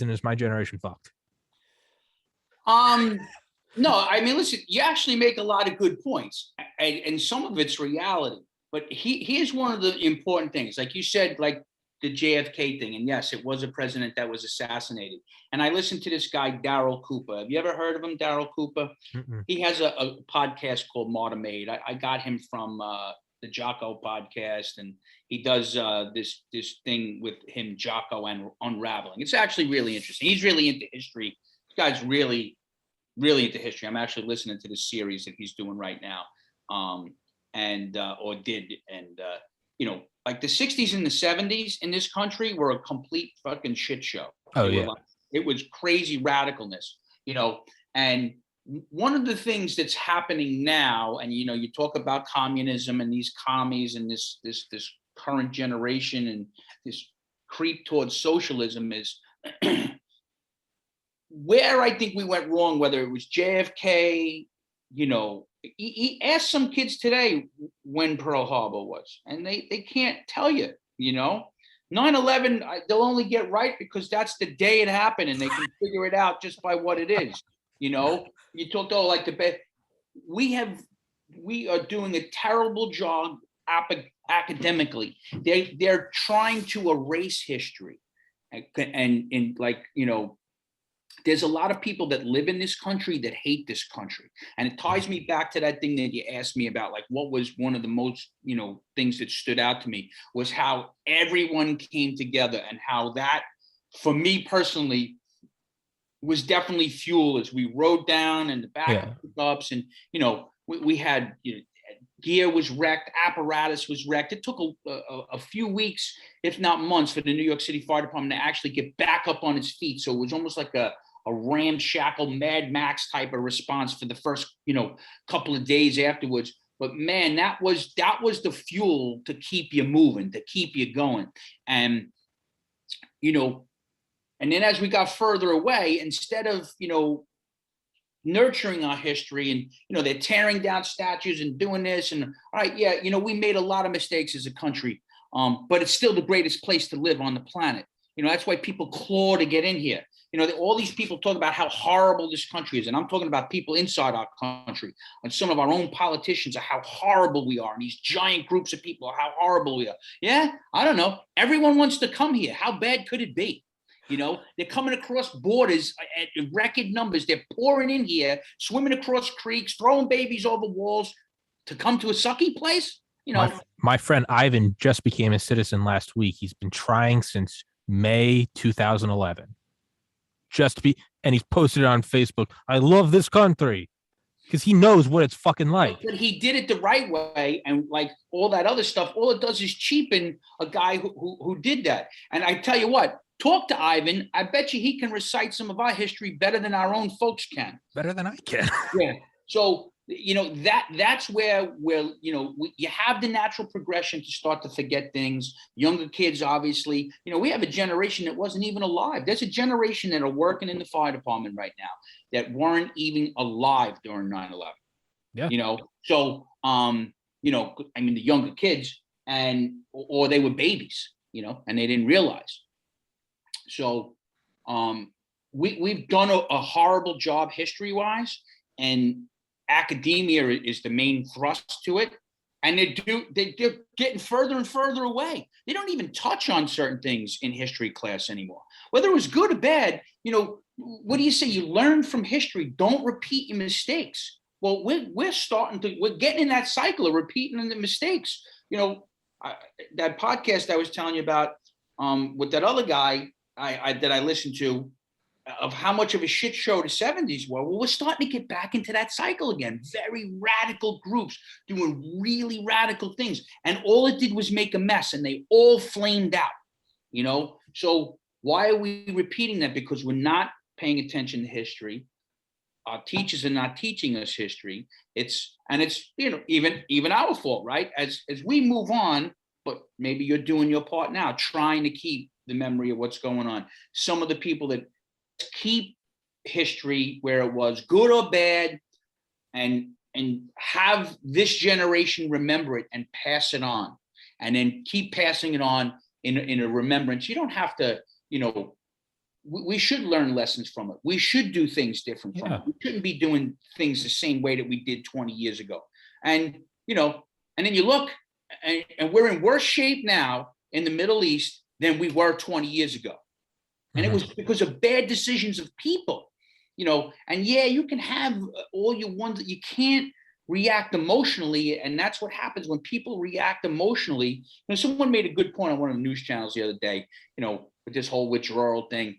and is my generation fucked? No, I mean, listen, you actually make a lot of good points, and some of it's reality. But here's one of the important things. Like you said, like the JFK thing, and yes, it was a president that was assassinated. And I listened to this guy, Daryl Cooper. Have you ever heard of him, Daryl Cooper? Mm-mm. He has a podcast called Martyr Made. I got him from the Jocko podcast, and he does this thing with him, Jocko, and Unraveling. It's actually really interesting. He's really into history. This guy's really into history. I'm actually listening to this series that he's doing right now, or did. And like the 60s and the 70s in this country were a complete fucking shit show. Oh, yeah. It was crazy radicalness, and one of the things that's happening now, and you talk about communism and these commies and this current generation and this creep towards socialism is where I think we went wrong, whether it was JFK, ask some kids today when Pearl Harbor was, and they can't tell you, 9/11, they'll only get right because that's the day it happened, and they can figure it out just by what it is. You talked like we are doing a terrible job academically. They're trying to erase history, and there's a lot of people that live in this country that hate this country. And it ties me back to that thing that you asked me about, like what was one of the most, things that stood out to me was how everyone came together, and how that, for me personally, was definitely fuel as we rode down in the back of pickups. And, we had, gear was wrecked, apparatus was wrecked. It took a few weeks, if not months, for the New York City Fire Department to actually get back up on its feet. So it was almost like a a ramshackle Mad Max type of response for the first, couple of days afterwards. But man, that was the fuel to keep you moving, to keep you going. And, and then as we got further away, instead of, nurturing our history, and, they're tearing down statues and doing this. And all right, yeah, we made a lot of mistakes as a country, but it's still the greatest place to live on the planet. That's why people claw to get in here. All these people talk about how horrible this country is. And I'm talking about people inside our country and some of our own politicians are how horrible we are. And these giant groups of people are how horrible we are. Yeah, I don't know. Everyone wants to come here. How bad could it be? They're coming across borders at record numbers. They're pouring in here, swimming across creeks, throwing babies over walls to come to a sucky place. My friend Ivan just became a citizen last week. He's been trying since May 2011. And he's posted it on Facebook. I love this country because he knows what it's fucking like. But he did it the right way, and like all that other stuff, all it does is cheapen a guy who did that. And I tell you what, talk to Ivan. I bet you he can recite some of our history better than our own folks can. Better than I can. Yeah. So that's where you have the natural progression to start to forget things. Younger kids, obviously, we have a generation that wasn't even alive. There's a generation that are working in the fire department right now that weren't even alive during 9/11. Yeah. So the younger kids or they were babies, and they didn't realize. So we've done a horrible job history-wise, and academia is the main thrust to it, and they're getting further and further away. They don't even touch on certain things in history class anymore, whether it was good or bad. What do you say? You learn from history. Don't repeat your mistakes. Well, we're getting in that cycle of repeating the mistakes. That podcast I was telling you about with that other guy that I listened to, of how much of a shit show the 70s were. Well, we're starting to get back into that cycle again. Very radical groups doing really radical things. And all it did was make a mess, and they all flamed out, So why are we repeating that? Because we're not paying attention to history. Our teachers are not teaching us history. It's even our fault, right? As we move on, but maybe you're doing your part now, trying to keep the memory of what's going on. Some of the people that keep history where it was, good or bad, and have this generation remember it and pass it on, and then keep passing it on in a remembrance. You don't have to, we should learn lessons from it. We should do things different from it. We shouldn't be doing things the same way that we did 20 years ago. And, and then you look, and we're in worse shape now in the Middle East than we were 20 years ago. And it was because of bad decisions of people, and you can have all you want. You can't react emotionally. And that's what happens when people react emotionally. Someone made a good point on one of the news channels the other day, with this whole withdrawal thing.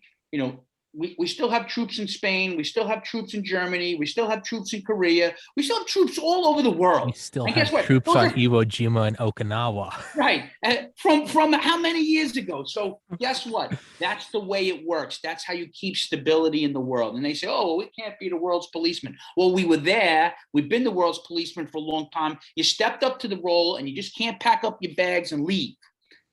We still have troops in Spain. We still have troops in Germany. We still have troops in Korea. We still have troops all over the world. We still have troops on Iwo Jima and Okinawa. Right. From how many years ago? So guess what? That's the way it works. That's how you keep stability in the world. And they say, oh, we can't be the world's policeman. Well, we were there. We've been the world's policeman for a long time. You stepped up to the role, and you just can't pack up your bags and leave.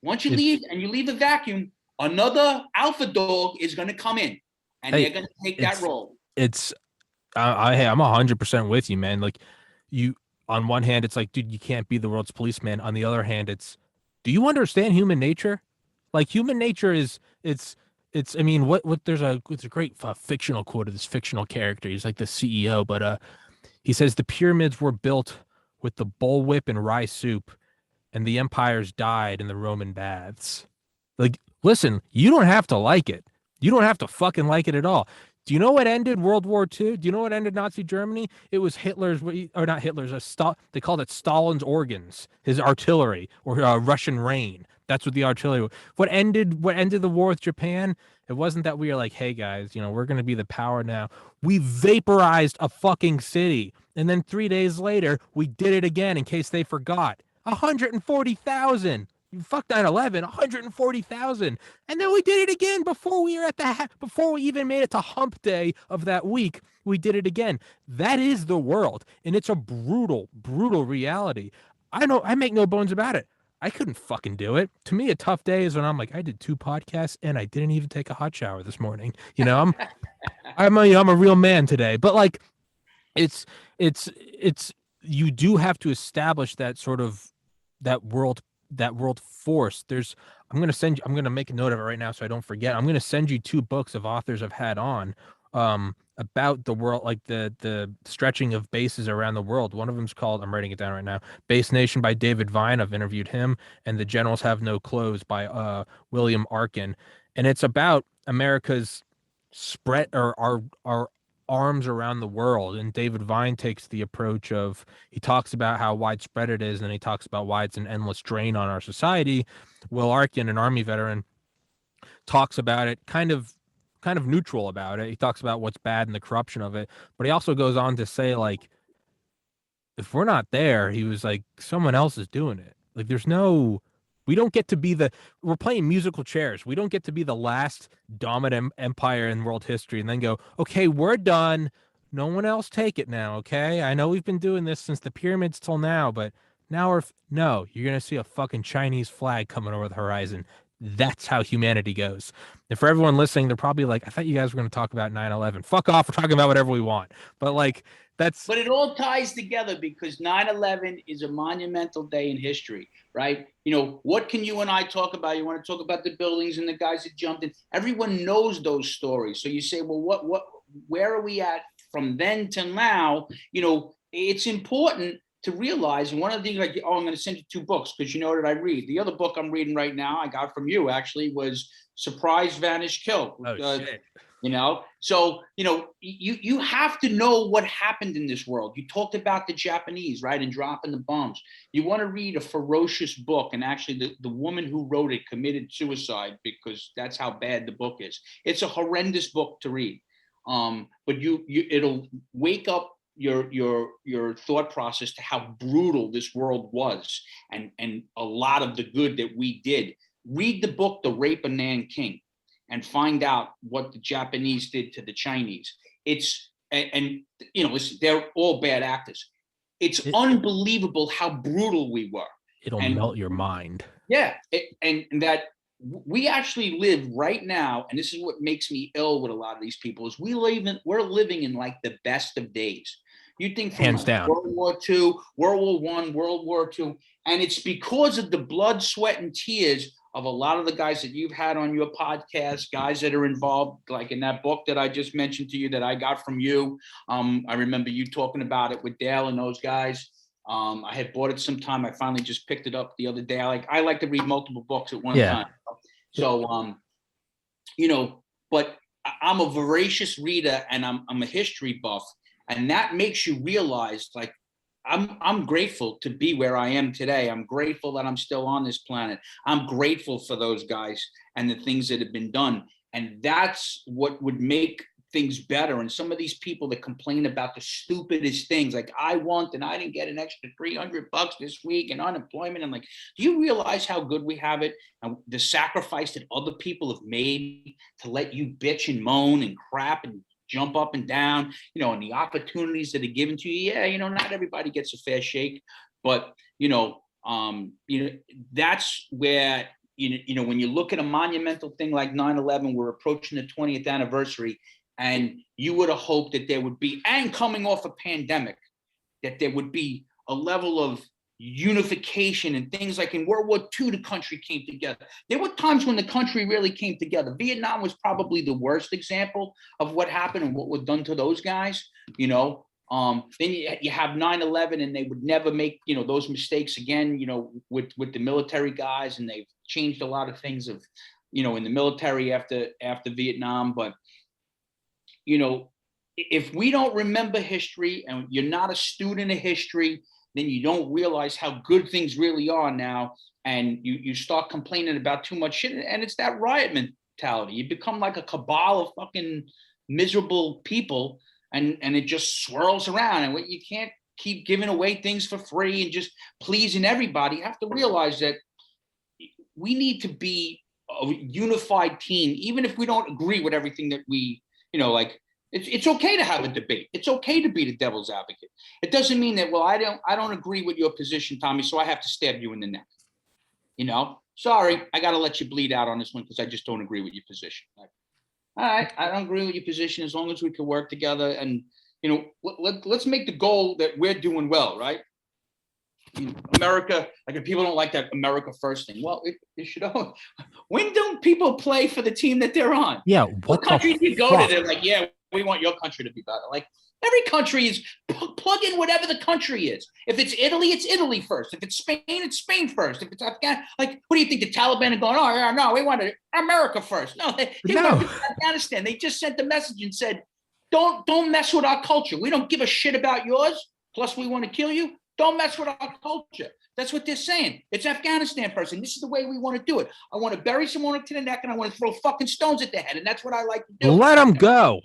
Once you leave and you leave a vacuum, another alpha dog is going to come in. And they're going to take that role. I'm 100% with you, man. Like, you, on one hand, it's like, dude, you can't be the world's policeman. On the other hand, do you understand human nature? Like, human nature it's I mean, there's a great fictional quote of this fictional character. He's like the CEO, but he says the pyramids were built with the bullwhip and rye soup, and the empires died in the Roman baths. Like, listen, you don't have to like it. You don't have to fucking like it at all. Do you know what ended World War II? Do you know what ended Nazi Germany? It was they called it Stalin's organs, his artillery, or Russian rain. That's what the artillery was. What ended the war with Japan? It wasn't that we were like, hey guys, we're going to be the power now. We vaporized a fucking city. And then 3 days later, we did it again in case they forgot. 140,000. fuck 9/11, 140,000. And then we did it again before we were before we even made it to hump day of that week. We did it again. That is the world. And it's a brutal, brutal reality. I make no bones about it. I couldn't fucking do it. To me, a tough day is when I'm like, I did 2 podcasts and I didn't even take a hot shower this morning. I'm a real man today. But like, it's it's you do have to establish that sort of that world force. I'm gonna make a note of it right now so I don't forget. I'm gonna send you 2 books of authors I've had on about the world, like the stretching of bases around the world. One of them's called, I'm writing it down right now, Base Nation by David Vine. I've interviewed him, and The Generals Have No Clothes by William Arkin. And it's about America's spread or our arms around the world. And David Vine takes the approach of, he talks about how widespread it is, and he talks about why it's an endless drain on our society. Will Arkin, an Army veteran, talks about it kind of neutral about it. He talks about what's bad and the corruption of it, but he also goes on to say, like, if we're not there, he was like, someone else is doing it. Like, we don't get to be we're playing musical chairs. We don't get to be the last dominant empire in world history and then go, okay, we're done. No one else take it now. Okay. I know we've been doing this since the pyramids till now, but now no, you're going to see a fucking Chinese flag coming over the horizon. That's how humanity goes. And for everyone listening, they're probably like, I thought you guys were going to talk about 9/11. Fuck off. We're talking about whatever we want. But like, But it all ties together because 9/11 is a monumental day in history, right? What can you and I talk about? You want to talk about the buildings and the guys that jumped in? Everyone knows those stories. So you say, well, where are we at from then till now? It's important to realize. And one of the things, like, I'm going to send you 2 books because you know that I read. The other book I'm reading right now, I got from you actually, was Surprise, Vanish, Kill. Oh, shit. So you have to know what happened in this world. You talked about the Japanese, right, and dropping the bombs. You want to read a ferocious book, and actually the woman who wrote it committed suicide because that's how bad the book is. It's a horrendous book to read, but it'll wake up your thought process to how brutal this world was, and a lot of the good that we did. Read the book The Rape of Nanking and find out what the Japanese did to the Chinese. Listen, they're all bad actors. It's unbelievable how brutal we were. It'll melt your mind. Yeah, and that we actually live right now, and this is what makes me ill with a lot of these people, is we're living in like the best of days. You think from hands down. World War II, World War I, World War II, and it's because of the blood, sweat, and tears of a lot of the guys that you've had on your podcast, guys that are involved, like in that book that I just mentioned to you that I got from you. I remember you talking about it with Dale and those guys. I had bought it sometime. I finally just picked it up the other day. I like to read multiple books at one time. So, but I'm a voracious reader, and I'm a history buff, and that makes you realize, like, I'm grateful to be where I am today. I'm grateful that I'm still on this planet. I'm grateful for those guys and the things that have been done. And that's what would make things better. And some of these people that complain about the stupidest things, like I didn't get an extra $300 this week and unemployment. I'm like, do you realize how good we have it? And the sacrifice that other people have made to let you bitch and moan and crap and jump up and down, and the opportunities that are given to you. Yeah, not everybody gets a fair shake, but that's where, when you look at a monumental thing like 9/11, we're approaching the 20th anniversary, and you would have hoped that there would be, and coming off a pandemic, that there would be a level of unification and things. Like in World War II, the country came together. There were times when the country really came together. Vietnam was probably the worst example of what happened and what was done to those guys. Then you have 9/11, and they would never make those mistakes again. With the military guys, and they've changed a lot of things in the military after Vietnam. But if we don't remember history, and you're not a student of history, then you don't realize how good things really are now, and you start complaining about too much shit, and it's that riot mentality. You become like a cabal of fucking miserable people, and it just swirls around, and you can't keep giving away things for free and just pleasing everybody. You have to realize that we need to be a unified team, even if we don't agree with everything that we, like it's okay to have a debate. It's okay to be the devil's advocate. It doesn't mean that, well, I don't agree with your position, Tommy, so I have to stab you in the neck. Sorry, I got to let you bleed out on this one because I just don't agree with your position. Like, all right, I don't agree with your position as long as we can work together and, let's make the goal that we're doing well, right? America, like if people don't like that America first thing, well, it should. When don't people play for the team that they're on? Yeah, what country do you go to? They're like, yeah, we want your country to be better. Like every country is plug in whatever the country is. If it's Italy first. If it's Spain, it's Spain first. If it's Afghanistan, like what do you think the Taliban are going? Oh yeah, no, we want America first. No, they want Afghanistan. They just sent the message and said, don't mess with our culture. We don't give a shit about yours. Plus, we want to kill you. Don't mess with our culture. That's what they're saying. It's Afghanistan first, and this is the way we want to do it. I want to bury someone to the neck, and I want to throw fucking stones at their head, and that's what I like to do. Let them go.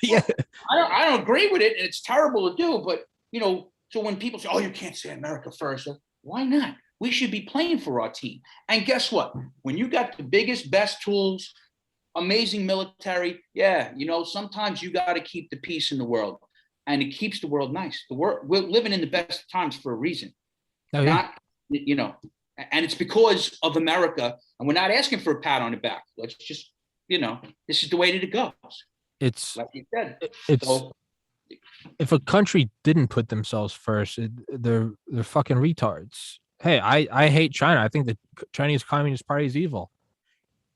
Yeah, I don't agree with it, and it's terrible to do. But so when people say, "Oh, you can't say America first," why not? We should be playing for our team. And guess what? When you got the biggest, best tools, amazing military, sometimes you got to keep the peace in the world. And it keeps the world nice. We're living in the best times for a reason. And it's because of America. And we're not asking for a pat on the back. Let's just, this is the way that it goes. It's like you said. If a country didn't put themselves first, they're fucking retards. Hey, I hate China. I think the Chinese Communist Party is evil.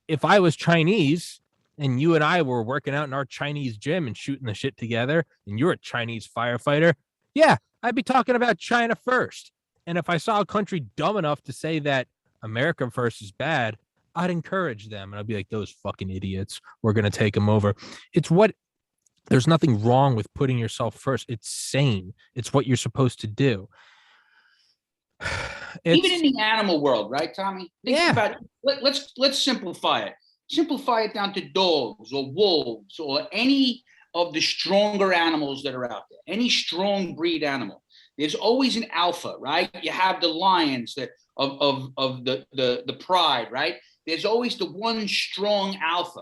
If I was Chinese and you and I were working out in our Chinese gym and shooting the shit together, and you're a Chinese firefighter, yeah, I'd be talking about China first. And if I saw a country dumb enough to say that America first is bad, I'd encourage them. And I'd be like, those fucking idiots, we're going to take them over. There's nothing wrong with putting yourself first. It's sane. It's what you're supposed to do. Even in the animal world, right, Tommy? Think about it. Let's simplify it. Simplify it down to dogs or wolves or any of the stronger animals that are out there, any strong breed animal. There's always an alpha, right? You have the lions that of the pride, right? There's always the one strong alpha.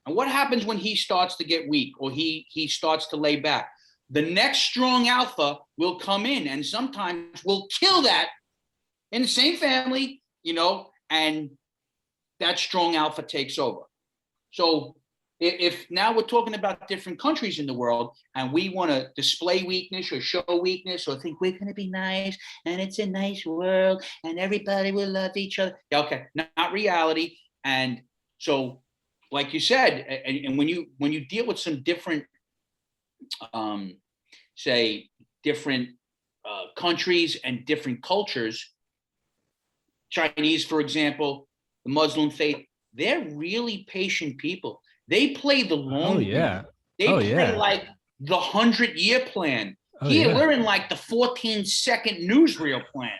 And what happens when he starts to get weak or he starts to lay back? The next strong alpha will come in and sometimes will kill that in the same family, and that strong alpha takes over. So if now we're talking about different countries in the world and we want to display weakness or show weakness or think we're going to be nice and it's a nice world and everybody will love each other. Okay, not reality. And so, like you said, and when you deal with some different, different countries and different cultures, Chinese, for example, the Muslim faith, they're really patient people. They play the long game. They play like the 100-year plan. We're in like the 14-second newsreel plan.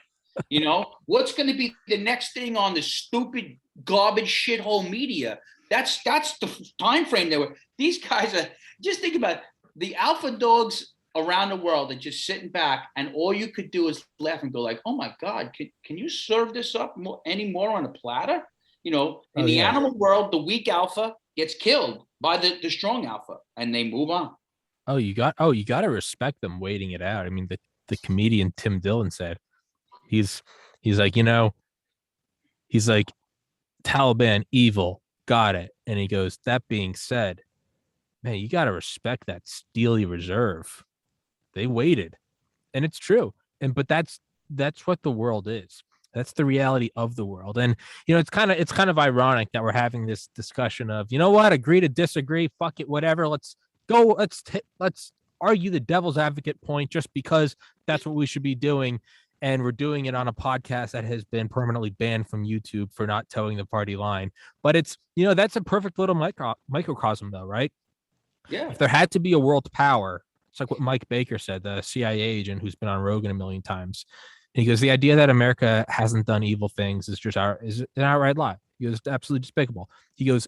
What's going to be the next thing on the stupid garbage shithole media? That's the time frame they were. These guys are, just think about it, the alpha dogs around the world are just sitting back, and all you could do is laugh and go like, oh my God, can you serve this up any more on a platter? In the animal world, the weak alpha gets killed by the strong alpha and they move on. You got to respect them waiting it out. I mean, the comedian Tim Dillon said, he's like, he's like, Taliban evil, got it. And he goes, that being said, man, you got to respect that steely reserve. They waited, and it's true. But that's what the world is. That's the reality of the world. And it's kind of ironic that we're having this discussion of, agree to disagree, fuck it, whatever. Let's go. Let's argue the devil's advocate point just because that's what we should be doing. And we're doing it on a podcast that has been permanently banned from YouTube for not towing the party line. But it's, that's a perfect little microcosm though, right? Yeah. If there had to be a world power, it's like what Mike Baker said, the CIA agent who's been on Rogan a million times. He goes, the idea that America hasn't done evil things is an outright lie. He goes, absolutely despicable. He goes,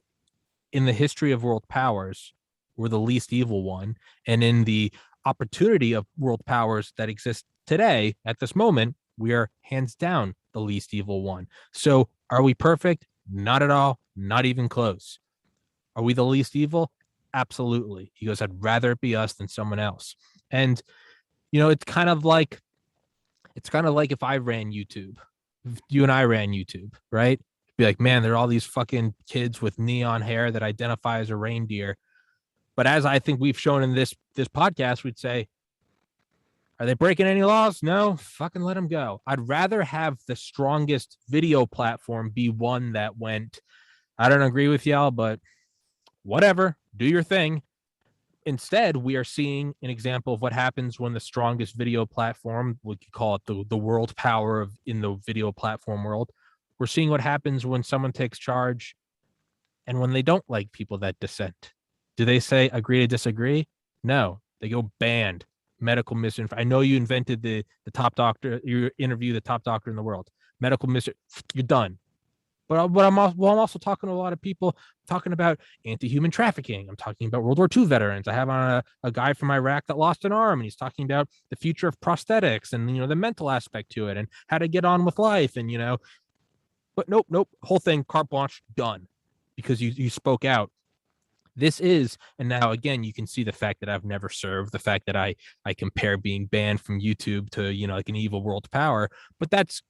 in the history of world powers, we're the least evil one. And in the opportunity of world powers that exist today, at this moment, we are hands down the least evil one. So Are we perfect? Not at all. Not even close. Are we the least evil? Absolutely. He goes, I'd rather it be us than someone else. And, it's kind of like if I ran YouTube, if you and I ran YouTube, right? Be like, man, there are all these fucking kids with neon hair that identify as a reindeer. But as I think we've shown in this podcast, we'd say, are they breaking any laws? No, fucking let them go. I'd rather have the strongest video platform be one that went, I don't agree with y'all, but whatever, do your thing. Instead, we are seeing an example of what happens when the strongest video platform, we could call it the world power of in the video platform world. We're seeing what happens when someone takes charge and when they don't like people that dissent. Do they say agree to disagree? No, they go banned. Medical misinformation. I know you invented the top doctor. You interview the top doctor in the world. Medical misinformation. You're done. But I'm also talking to a lot of people talking about anti-human trafficking. I'm talking about World War II veterans. I have on a guy from Iraq that lost an arm, and he's talking about the future of prosthetics and the mental aspect to it and how to get on with life. And but nope, whole thing carte blanche, done, because you spoke out. This is, and now again, you can see the fact that I've never served, the fact that I compare being banned from YouTube to like an evil world power, but that's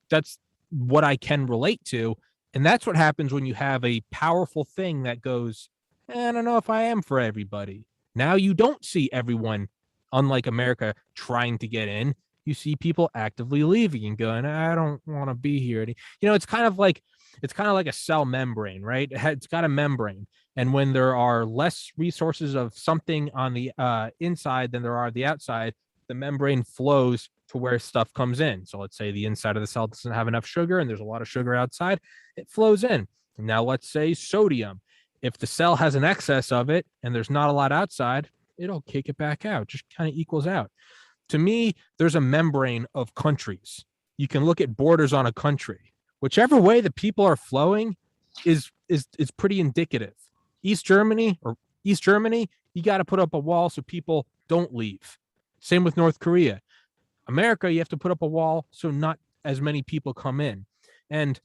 what I can relate to. And that's what happens when you have a powerful thing that goes, I don't know if I am for everybody. Now you don't see everyone, unlike America, trying to get in. You see people actively leaving and going, I don't want to be here. It's kind of like a cell membrane, right? It's got a membrane. And when there are less resources of something on the inside than there are the outside, the membrane flows to where stuff comes in. So let's say the inside of the cell doesn't have enough sugar and there's a lot of sugar outside, it flows in. Now let's say sodium. If the cell has an excess of it and there's not a lot outside, it'll kick it back out, just kind of equals out. To me, there's a membrane of countries. You can look at borders on a country. Whichever way the people are flowing is pretty indicative. East Germany, you got to put up a wall so people don't leave. Same with North Korea. America, you have to put up a wall so not as many people come in. And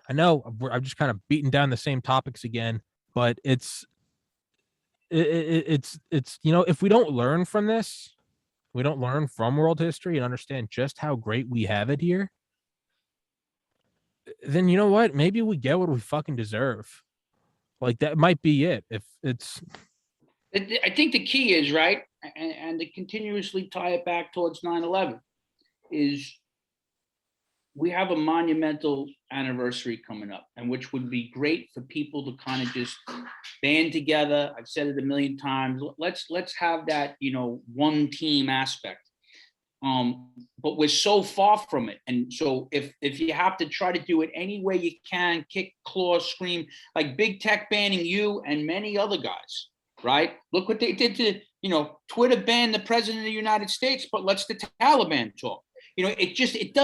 I know I'm just kind of beating down the same topics again, but it's if we don't learn from this, we don't learn from world history and understand just how great we have it here, then you know what? Maybe we get what we fucking deserve. Like that might be it. If it's, I think the key is, right, and to continuously tie it back towards 9/11, is we have a monumental anniversary coming up, and which would be great for people to kind of just band together. I've said it a million times. Let's have that, one team aspect. But we're so far from it. And so if you have to try to do it any way you can, kick, claw, scream, like big tech banning you and many other guys, right? Look what they did to, Twitter banned the president of the United States, but let's the Taliban talk. It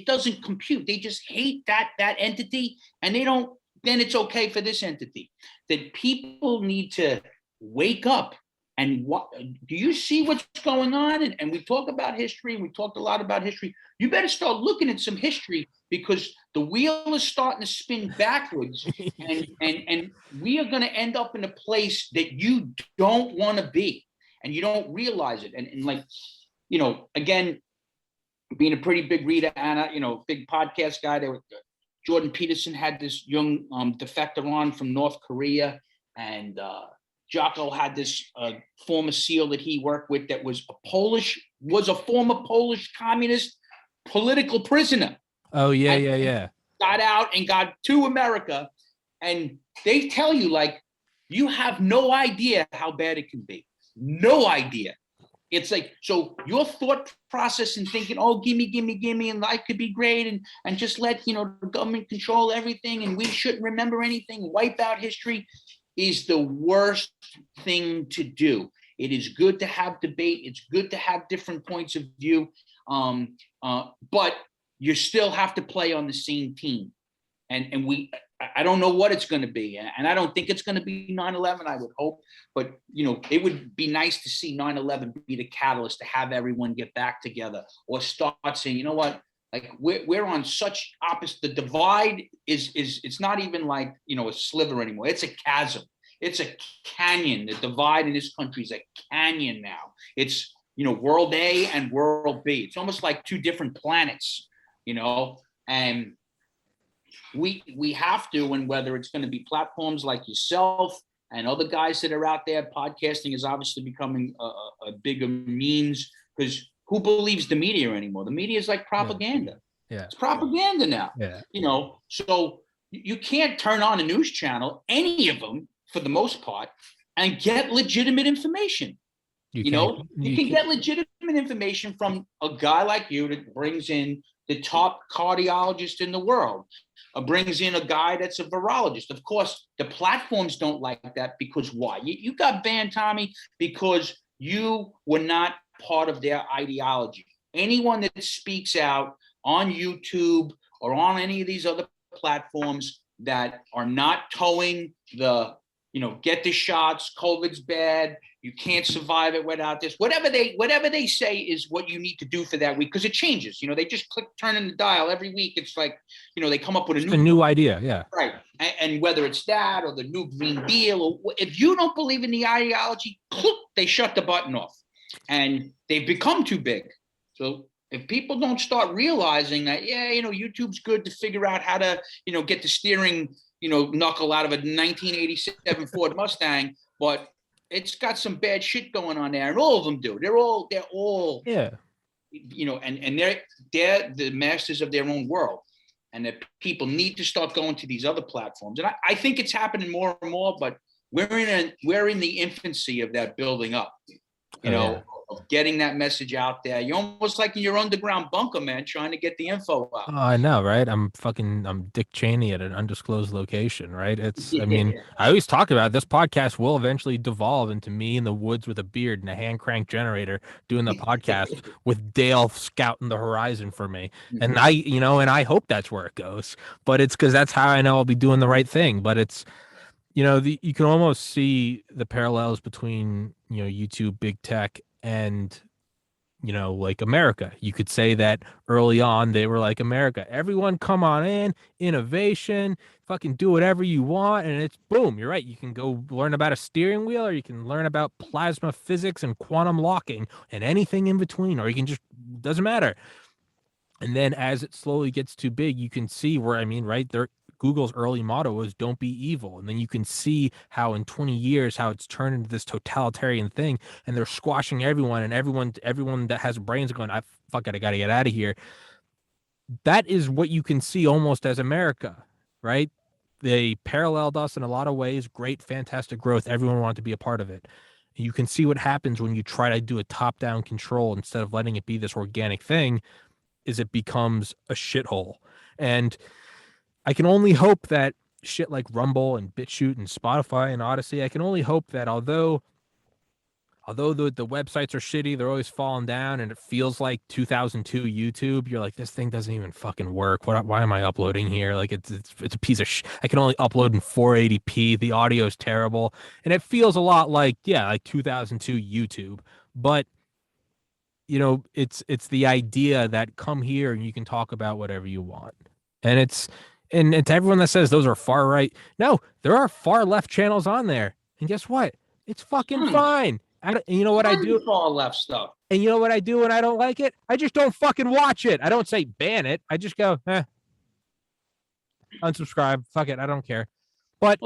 doesn't compute. They just hate that entity, and then it's okay for this entity. That people need to wake up. And what do you see what's going on? And we talk about history, and we talked a lot about history. You better start looking at some history, because the wheel is starting to spin backwards, and we are going to end up in a place that you don't want to be, and you don't realize it. And like, again, being a pretty big reader, Anna, big podcast guy, Jordan Peterson had this young defector on from North Korea, and Jocko had this former SEAL that he worked with that was a former Polish communist political prisoner. Oh, yeah. Got out and got to America. And they tell you, like, you have no idea how bad it can be. No idea. It's like, so your thought process and thinking, oh, gimme, and life could be great, and just let, the government control everything, and we shouldn't remember anything, wipe out history, is the worst thing to do. It is good to have debate. It's good to have different points of view. But you still have to play on the same team. And I don't know what it's going to be. And I don't think it's going to be 9/11, I would hope. But, it would be nice to see 9/11 be the catalyst to have everyone get back together, or start saying, you know what, Like we're on such opposite. The divide is it's not even like, you know, a sliver anymore. It's a chasm. It's a canyon. The divide in this country is a canyon now. It's, you know, world A and world B. It's almost like two different planets, you know, and we have to, and whether it's going to be platforms like yourself and other guys that are out there, podcasting is obviously becoming a bigger means, because who believes the media anymore? The media is like propaganda. Yeah. It's propaganda now. Yeah. You know, so you can't turn on a news channel, any of them for the most part, and get legitimate information. You know, you can get legitimate information from a guy like you that brings in the top cardiologist in the world, brings in a guy that's a virologist. Of course, the platforms don't like that, because why? You got banned, Tommy, because you were not part of their ideology. Anyone that speaks out on YouTube or on any of these other platforms that are not towing the, you know, get the shots, COVID's bad, you can't survive it without this. Whatever they say is what you need to do for that week, because it changes. You know, they just turning the dial every week. It's like, you know, they come up with a new idea. Yeah. Right. And whether it's that or the new Green Deal, or if you don't believe in the ideology, they shut the button off, and they've become too big. So if people don't start realizing that, yeah, you know, YouTube's good to figure out how to, you know, get the steering, you know, knuckle out of a 1987 Ford Mustang, but it's got some bad shit going on there, and all of them do. They're all, yeah, you know, and they're the masters of their own world, and that people need to start going to these other platforms. And I think it's happening more and more, but we're in the infancy of that building up, you know, of getting that message out there. You're almost like in your underground bunker, man, trying to get the info out. Oh, I know, right? I'm Dick Cheney at an undisclosed location, right? I mean, I always talk about it. This podcast will eventually devolve into me in the woods with a beard and a hand crank generator doing the podcast with Dale scouting the horizon for me. And I hope that's where it goes, but it's because that's how I know I'll be doing the right thing. But it's, you can almost see the parallels between, YouTube, big tech, and like America. You could say that early on they were like America. Everyone come on in, innovation, fucking do whatever you want. And it's boom, you're right. You can go learn about a steering wheel, or you can learn about plasma physics and quantum locking and anything in between, or you can just, doesn't matter. And then as it slowly gets too big, you can see where, right there, Google's early motto was "Don't be evil," and then you can see how in 20 years how it's turned into this totalitarian thing, and they're squashing everyone, and everyone that has brains going, fuck it, I gotta get out of here. That is what you can see almost as America, right? They paralleled us in a lot of ways. Great, fantastic growth. Everyone wanted to be a part of it. And you can see what happens when you try to do a top-down control instead of letting it be this organic thing. Is it becomes a shithole. And I can only hope that shit like Rumble and BitChute and Spotify and Odyssey, I can only hope that although the websites are shitty, they're always falling down, and it feels like 2002 YouTube, you're like, this thing doesn't even fucking work. Why am I uploading here? Like it's a piece of I can only upload in 480p. The audio is terrible. And it feels a lot like 2002 YouTube. But it's the idea that come here and you can talk about whatever you want. And it's everyone that says those are far right. No, there are far left channels on there. And guess what? It's fucking fine. And you know what I do? Far left stuff. And you know what I do when I don't like it? I just don't fucking watch it. I don't say ban it. I just go, unsubscribe. Fuck it. I don't care. But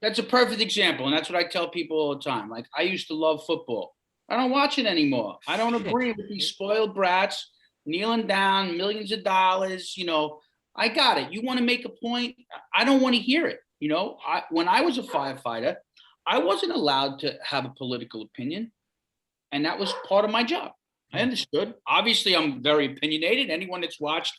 that's a perfect example. And that's what I tell people all the time. Like, I used to love football. I don't watch it anymore. I don't agree with these spoiled brats kneeling down millions of dollars. I got it. You want to make a point? I don't want to hear it. When I was a firefighter, I wasn't allowed to have a political opinion. And that was part of my job. I understood. Obviously, I'm very opinionated. Anyone that's watched,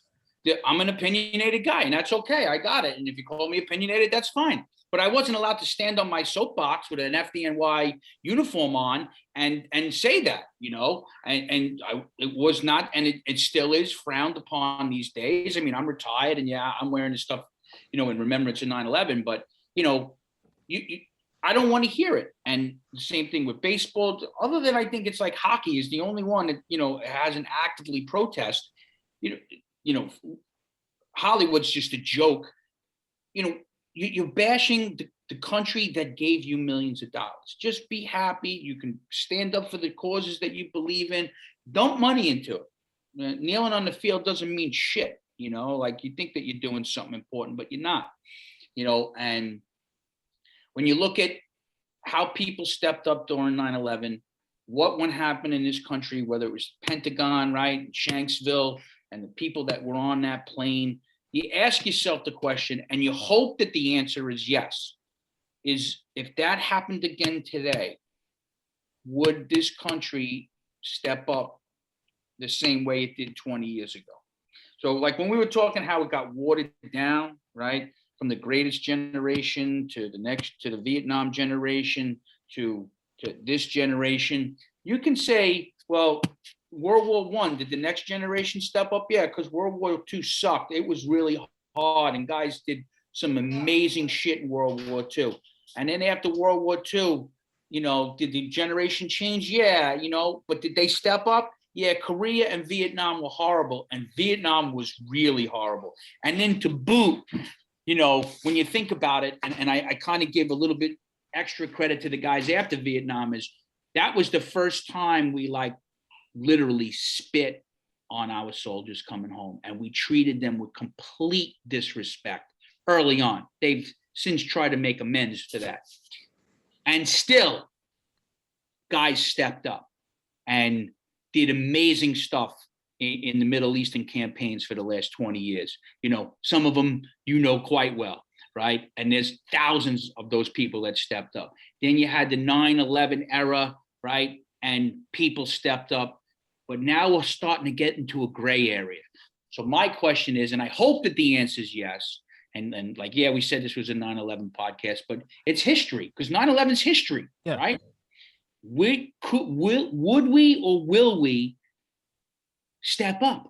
I'm an opinionated guy, and that's okay. I got it. And if you call me opinionated, that's fine. But I wasn't allowed to stand on my soapbox with an FDNY uniform on and say that, it was not, and it still is frowned upon these days. I mean, I'm retired, and I'm wearing this stuff, in remembrance of 9/11. But I don't want to hear it. And the same thing with baseball. Other than I think it's like hockey is the only one that hasn't actively protest. you know, you know, Hollywood's just a joke. You're bashing the country that gave you millions of dollars. Just be happy. You can stand up for the causes that you believe in. Dump money into it. Kneeling on the field doesn't mean shit. Like you think that you're doing something important, but you're not. And when you look at how people stepped up during 9/11, what went happen in this country, whether it was Pentagon, right, Shanksville, and the people that were on that plane, you ask yourself the question, and you hope that the answer is yes, is if that happened again today, would this country step up the same way it did 20 years ago? So like when we were talking how it got watered down, right, from the greatest generation to the Vietnam generation to this generation, you can say, well, World War I, did the next generation step up? Yeah, because World War II sucked. It was really hard, and guys did some amazing shit in World War II. And then after World War II, did the generation change? Yeah, but did they step up? Yeah, Korea and Vietnam were horrible, and Vietnam was really horrible. And then to boot, when you think about it, and I kind of give a little bit extra credit to the guys after Vietnam, is that was the first time we literally spit on our soldiers coming home, and we treated them with complete disrespect early on. They've since tried to make amends for that. And still, guys stepped up and did amazing stuff in the Middle Eastern campaigns for the last 20 years. Some of them quite well, right? And there's thousands of those people that stepped up. Then you had the 9/11 era, right? And people stepped up. But now we're starting to get into a gray area. So my question is, and I hope that the answer is yes, and yeah, we said this was a 9/11 podcast, but it's history, because 9/11 is history, yeah. Right? Would we or will we step up?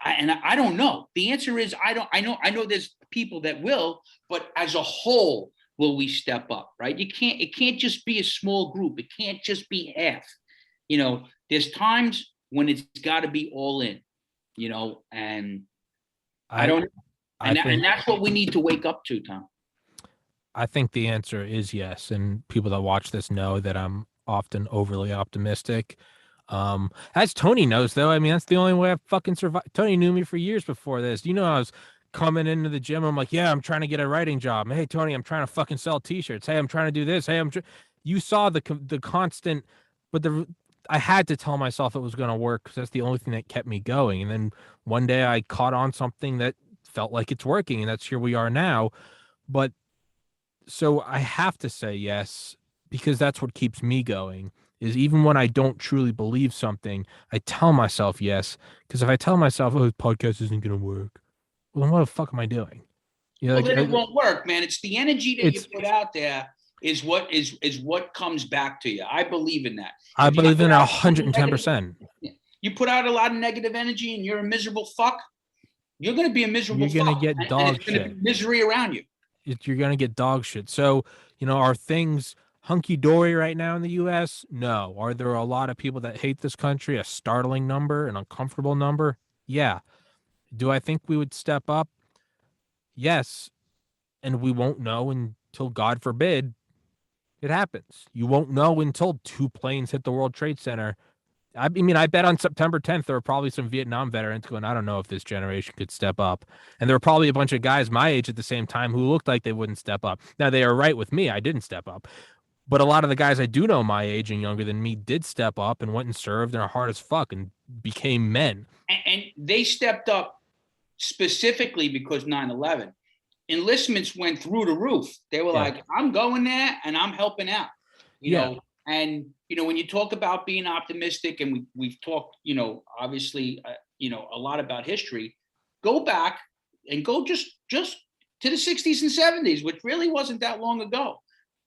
I don't know. The answer is I know there's people that will, but as a whole, will we step up? Right? It can't just be a small group. It can't just be half. There's times when it's got to be all in. And I don't. And that's what we need to wake up to, Tom. I think the answer is yes, and people that watch this know that I'm often overly optimistic. As Tony knows, though, I mean, that's the only way I fucking survive. Tony knew me for years before this. I was coming into the gym. I'm like, yeah, I'm trying to get a writing job. Hey, Tony, I'm trying to fucking sell t-shirts. Hey, I'm trying to do this. Hey, you saw the constant, but I had to tell myself it was going to work because that's the only thing that kept me going. And then one day I caught on something that felt like it's working, and that's here we are now. But so I have to say yes, because that's what keeps me going, is even when I don't truly believe something, I tell myself yes. Because if I tell myself, oh, this podcast isn't going to work, well, then what the fuck am I doing? Then it won't work, man. It's the energy that you put out there is what comes back to you. I believe in that. I believe in 110%. You put out a lot of negative energy and you're a miserable fuck, you're going to be a miserable fuck. You're going to get dog shit. Gonna be misery around you. You're going to get dog shit. So, are things hunky-dory right now in the U.S.? No. Are there a lot of people that hate this country? A startling number, an uncomfortable number? Yeah. Do I think we would step up? Yes. And we won't know until, God forbid, it happens. You won't know until 2 planes hit the World Trade Center. I mean, I bet on September 10th, there were probably some Vietnam veterans going, I don't know if this generation could step up. And there were probably a bunch of guys my age at the same time who looked like they wouldn't step up. Now, they are right with me. I didn't step up. But a lot of the guys I do know my age and younger than me did step up and went and served and are hard as fuck and became men. And they stepped up specifically because 9/11. Enlistments went through the roof. They were like, I'm going there and I'm helping out. You know, and when you talk about being optimistic, and we've talked, obviously, a lot about history, go back and go just to the 60s and 70s, which really wasn't that long ago.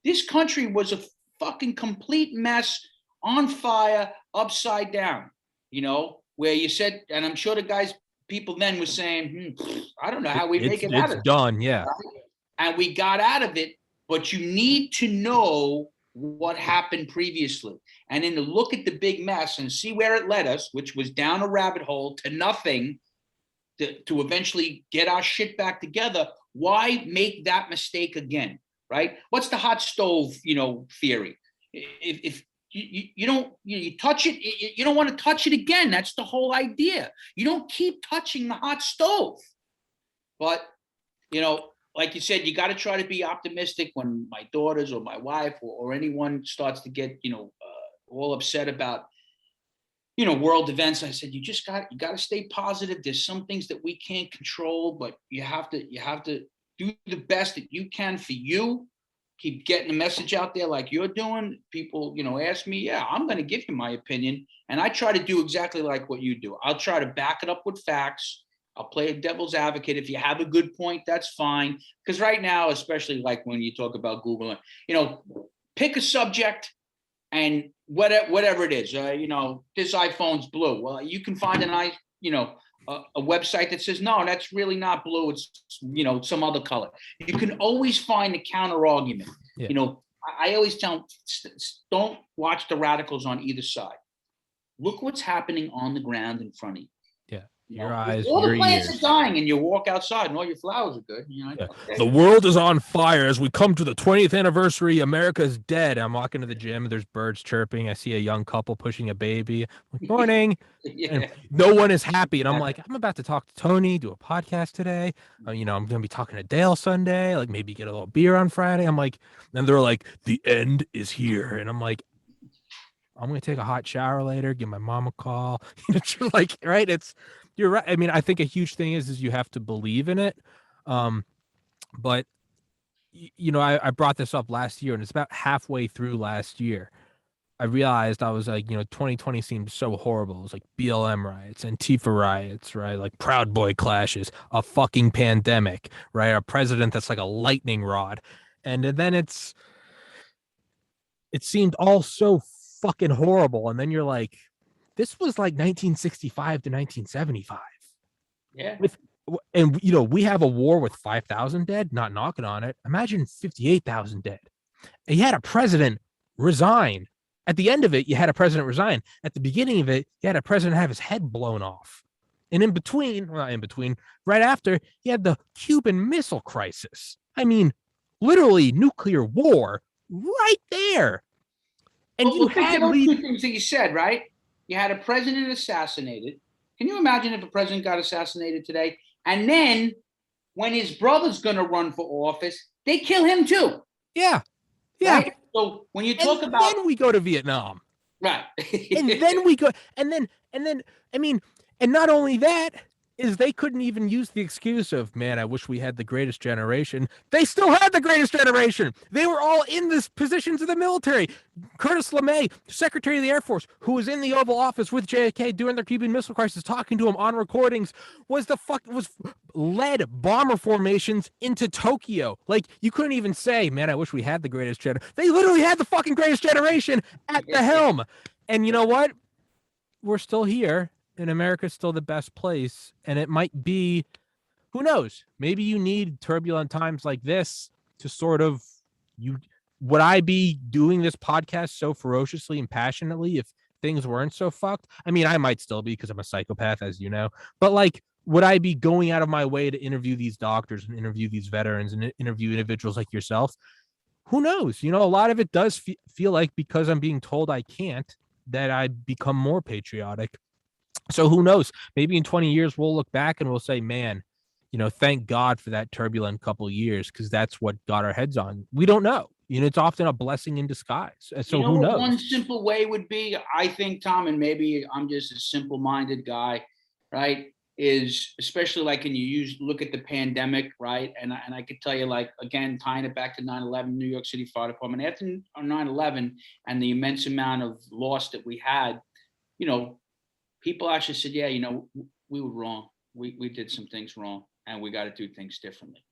This country was a fucking complete mess, on fire, upside down, where you said, and I'm sure people then were saying, I don't know how we make it out of it. It's done, yeah. Right? And we got out of it, but you need to know what happened previously, and then to look at the big mess and see where it led us, which was down a rabbit hole to nothing, to eventually get our shit back together. Why make that mistake again, right? What's the hot stove, theory? If you don't, you touch it, you don't want to touch it again. That's the whole idea. You don't keep touching the hot stove. But, like you said, you got to try to be optimistic when my daughters or my wife or anyone starts to get, all upset about, world events. I said, you got to stay positive. There's some things that we can't control, but you have to do the best that you can for you. Keep getting the message out there like you're doing. People, ask me, yeah, I'm going to give you my opinion. And I try to do exactly like what you do. I'll try to back it up with facts. I'll play a devil's advocate. If you have a good point, that's fine. Because right now, especially like when you talk about Google, pick a subject and whatever it is, this iPhone's blue. Well, you can find a website that says, no, that's really not blue. It's, some other color. You can always find a counter argument. Yeah. I always tell them, don't watch the radicals on either side. Look what's happening on the ground in front of you. Your eyes, all your the plants ears are dying, and you walk outside, and all your flowers are good. Yeah. The world is on fire as we come to the 20th anniversary. America's dead. I'm walking to the gym. There's birds chirping. I see a young couple pushing a baby. I'm like, morning. Yeah. And no one is happy. And I'm like, I'm about to talk to Tony, do a podcast today. I'm going to be talking to Dale Sunday. Like maybe get a little beer on Friday. I'm like, and they're like, the end is here. And I'm like, I'm going to take a hot shower later, give my mom a call. Like, right? You're right. I mean, I think a huge thing is you have to believe in it. But I brought this up last year, and it's about halfway through last year. I realized I was like, 2020 seemed so horrible. It was like BLM riots, Antifa riots, right? Like Proud Boy clashes, a fucking pandemic, right? A president that's like a lightning rod. And then it seemed all so fucking horrible. And then you're like, this was like 1965 to 1975. Yeah. And we have a war with 5,000 dead, not knocking on it. Imagine 58,000 dead. And you had a president resign. At the end of it, you had a president resign. At the beginning of it, you had a president have his head blown off. And right after, you had the Cuban Missile Crisis. I mean, literally nuclear war right there. And you had those two things that you said, right? You had a president assassinated. Can you imagine if a president got assassinated today? And then when his brother's going to run for office, they kill him too. Yeah. Yeah. Right? So when you talk about. Then we go to Vietnam. Right. And then we go. And then, I mean, and not only that, is they couldn't even use the excuse of, man, I wish we had the greatest generation. They still had the greatest generation. They were all in these positions of the military. Curtis LeMay, Secretary of the Air Force, who was in the Oval Office with JFK during their Cuban Missile Crisis, talking to him on recordings, was led bomber formations into Tokyo. Like, you couldn't even say, man, I wish we had the greatest generation. They literally had the fucking greatest generation at the helm. And you know what? We're still here. And America's still the best place. And it might be, who knows? Maybe you need turbulent times like this to sort of, would I be doing this podcast so ferociously and passionately if things weren't so fucked? I mean, I might still be because I'm a psychopath, as you know. But like, would I be going out of my way to interview these doctors and interview these veterans and interview individuals like yourself? Who knows? A lot of it does feel like, because I'm being told I can't, that I become more patriotic. So who knows? Maybe in 20 years, we'll look back and we'll say, man, thank God for that turbulent couple of years, because that's what got our heads on. We don't know. It's often a blessing in disguise. So who knows? One simple way would be, I think, Tom, and maybe I'm just a simple-minded guy, right, is especially like when you look at the pandemic, right? And I could tell you, like, again, tying it back to 9/11, New York City Fire Department, after 9/11 and the immense amount of loss that we had, people actually said, yeah, we were wrong. We did some things wrong, and we got to do things differently,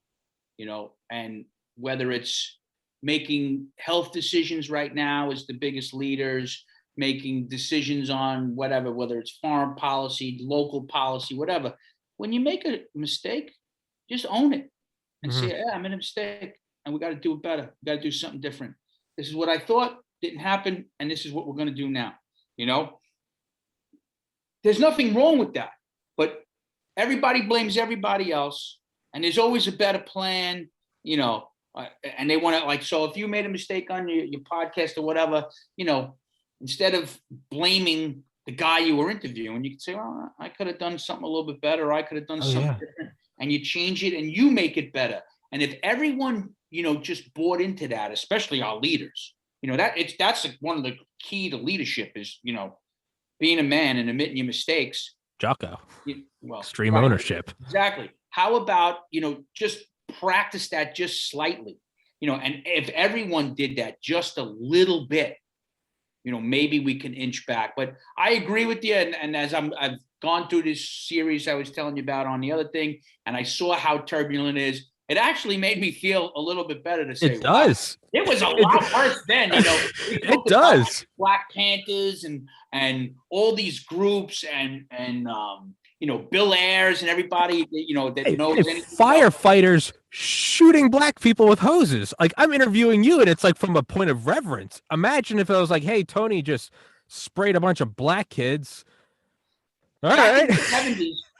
and whether it's making health decisions right now as the biggest leaders, making decisions on whatever, whether it's foreign policy, local policy, whatever. When you make a mistake, just own it and say, yeah, I made a mistake and we got to do it better. We got to do something different. This is what I thought, didn't happen, and this is what we're going to do now. You know, there's nothing wrong with that, but everybody blames everybody else, and there's always a better plan, you know, and they want to, like, so if you made a mistake on your podcast or whatever, you know, instead of blaming the guy you were interviewing, you could say, well, I could have done something a little bit better. I could have done something different, and you change it and you make it better. And if everyone, you know, just bought into that, especially our leaders, you know, that's one of the key to leadership is, you know, being a man and admitting your mistakes. Jocko. Well, extreme ownership. Exactly. How about, you know, just practice that just slightly, you know, and if everyone did that just a little bit, you know, maybe we can inch back. But I agree with you. And as I've gone through this series I was telling you about on the other thing, and I saw how turbulent it is, it actually made me feel a little bit better to say, it does. Wow, it was a lot worse then, you know. It does. Black Panthers and all these groups and you know, Bill Ayers and everybody, you know, that knows anything. Firefighters shooting black people with hoses. Like, I'm interviewing you, and it's like from a point of reverence. Imagine if it was like, hey, Tony just sprayed a bunch of black kids. All right.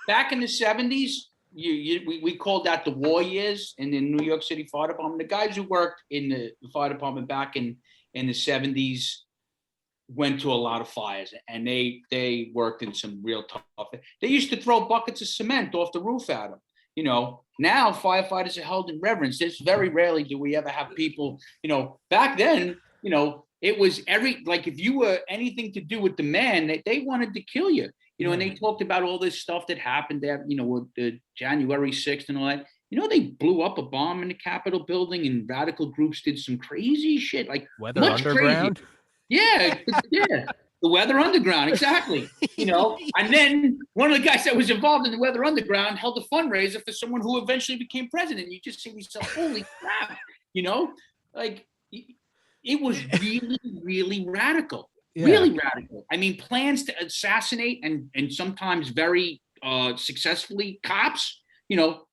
Back in the 70s, we called that the war years in the New York City Fire Department. The guys who worked in the fire department back in the 70s went to a lot of fires, and they worked in some real tough. They used to throw buckets of cement off the roof at them. You know, now firefighters are held in reverence. There's very rarely do we ever have people, you know, back then, you know, it was like if you were anything to do with the man, they wanted to kill you, you know, and they talked about all this stuff that happened there, you know, with the January 6th and all that. You know, they blew up a bomb in the Capitol building, and radical groups did some crazy shit, like Weather Underground. Crazy. Yeah, the Weather Underground, exactly. You know, and then one of the guys that was involved in the Weather Underground held a fundraiser for someone who eventually became president. You just see yourself, holy crap, you know, like it was really, really radical, really radical. I mean, plans to assassinate and sometimes very successfully cops, you know,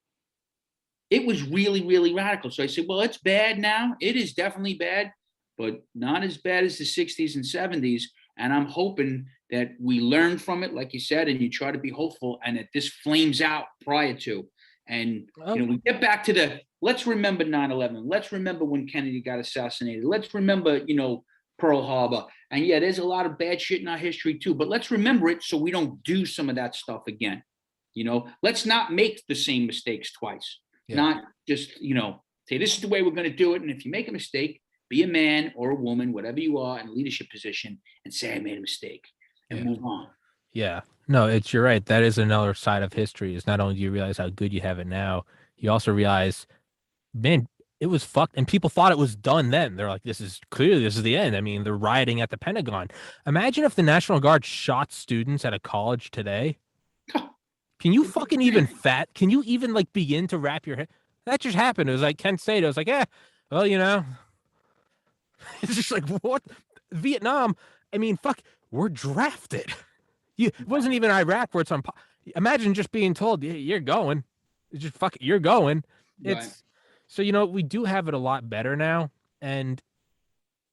it was really, really radical. So I said, well, it's bad now. It is definitely bad, but not as bad as the 60s and 70s. And I'm hoping that we learn from it, like you said, and you try to be hopeful, and that this flames out prior to. And, you know, we get back to let's remember 9/11. Let's remember when Kennedy got assassinated. Let's remember, you know, Pearl Harbor. And yeah, there's a lot of bad shit in our history too, but let's remember it so we don't do some of that stuff again. You know, let's not make the same mistakes twice. Not just, you know, say this is the way we're going to do it. And if you make a mistake, be a man or a woman, whatever you are in a leadership position, and say, I made a mistake, and move on. Yeah. No, you're right. That is another side of history, is not only do you realize how good you have it now, you also realize, man, it was fucked. And people thought it was done then. They're like, this is the end. I mean, they're rioting at the Pentagon. Imagine if the National Guard shot students at a college today. Can you fucking can you even like begin to wrap your head? That just happened. It was like Kent State. I was like, well, you know, it's just like, what? Vietnam. I mean, fuck, we're drafted. It wasn't even Iraq where it's on. Imagine just being told, you're going. It's just fuck, you're going. It's so, you know, we do have it a lot better now. And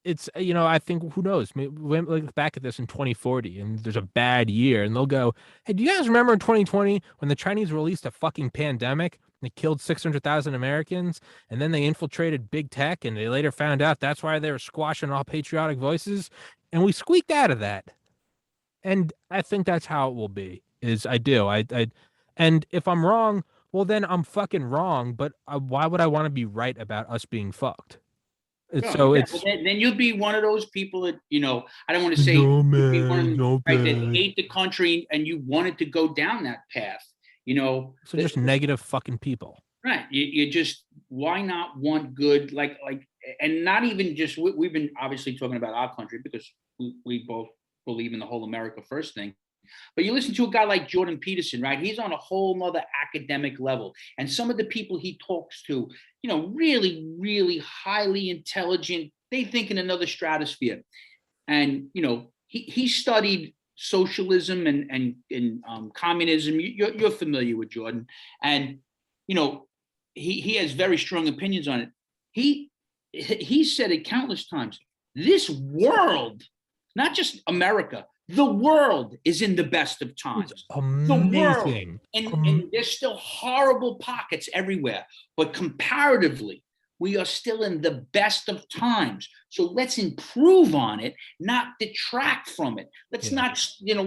it's, you know, I think, who knows, maybe we'll look back at this in 2040 and there's a bad year and they'll go, hey, do you guys remember in 2020 when the Chinese released a fucking pandemic and they killed 600,000 Americans, and then they infiltrated big tech and they later found out that's why they were squashing all patriotic voices, and we squeaked out of that. And I think that's how it will be, is I do. And if I'm wrong, well, then I'm fucking wrong, but why would I want to be right about us being fucked? Well, then you'll be one of those people that, you know, I don't want to say that hate the country and you wanted to go down that path, you know. So just negative fucking people. Right. You just, why not want good, like, and not even just, we've been obviously talking about our country because we both believe in the whole America first thing. But you listen to a guy like Jordan Peterson, right? He's on a whole nother academic level. And some of the people he talks to, you know, really, really highly intelligent, they think in another stratosphere. And, you know, he studied socialism and communism. You're familiar with Jordan. And, you know, he has very strong opinions on it. He he said it countless times. This world, not just America, the world is in the best of times. It's The world. amazing. And there's still horrible pockets everywhere, but comparatively, we are still in the best of times. So let's improve on it, not detract from it. Let's not,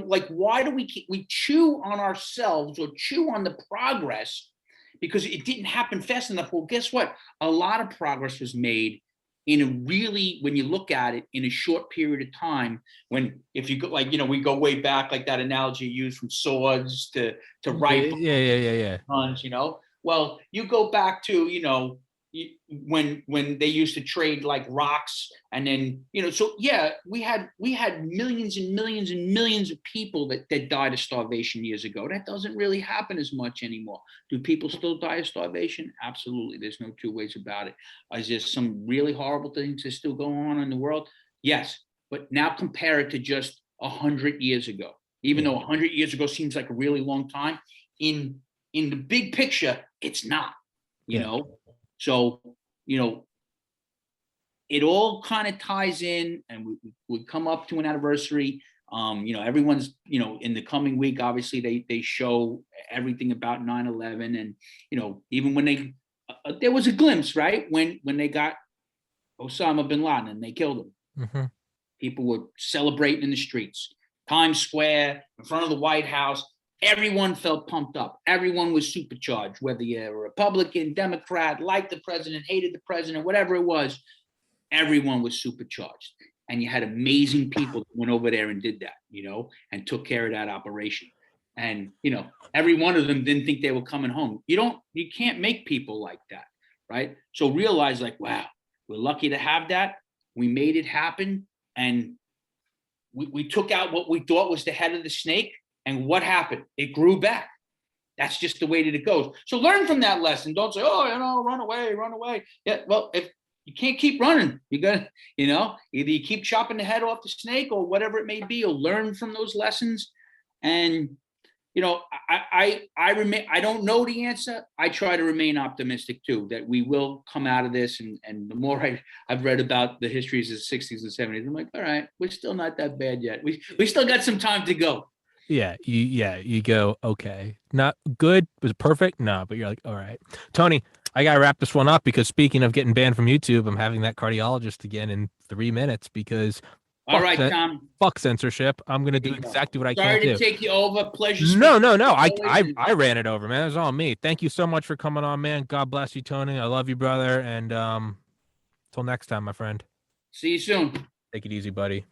like, why do we chew on ourselves or chew on the progress because it didn't happen fast enough? Well, guess what? A lot of progress was made in a really, when you look at it, in a short period of time. When, if you go, like, we go way back, like that analogy you used, from swords to rifles, guns, well, you go back to, when they used to trade like rocks, and then, so yeah, we had millions and millions and millions of people that died of starvation years ago. That doesn't really happen as much anymore. Do people still die of starvation? Absolutely. There's no two ways about it. Is there some really horrible things that still go on in the world? Yes. But now compare it to just 100 years ago. Even though 100 years ago seems like a really long time, in the big picture, it's not, you know. So, it all kind of ties in, and we come up to an anniversary. Everyone's, in the coming week, obviously they show everything about 9/11, and, even when there was a glimpse, right? When they got Osama bin Laden and they killed him. Mm-hmm. People were celebrating in the streets, Times Square, in front of the White House. Everyone felt pumped up. Everyone was supercharged, whether you're a Republican, Democrat, liked the president, hated the president, whatever it was. Everyone was supercharged. And you had amazing people that went over there and did that, and took care of that operation. And, every one of them didn't think they were coming home. You can't make people like that, right? So realize, like, wow, we're lucky to have that. We made it happen. And we took out what we thought was the head of the snake. And what happened? It grew back. That's just the way that it goes. So learn from that lesson. Don't say, oh, run away. Yeah, well, if you can't keep running, you got to, either you keep chopping the head off the snake or whatever it may be, or learn from those lessons. And, I don't know the answer. I try to remain optimistic too, that we will come out of this. And the more I've read about the histories of the 60s and 70s, I'm like, all right, we're still not that bad yet. We still got some time to go. You go, okay, not good, was it perfect? No, but you're like, all right, Tony, I gotta wrap this one up, because speaking of getting banned from YouTube, I'm having that cardiologist again in 3 minutes, because all right, Tom, fuck censorship. I'm gonna do exactly what I can do. Sorry to take you over. Pleasure. No. I ran it over, man. It was all me. Thank you so much for coming on, man. God bless you, Tony. I love you, brother. And till next time, my friend. See you soon. Take it easy, buddy.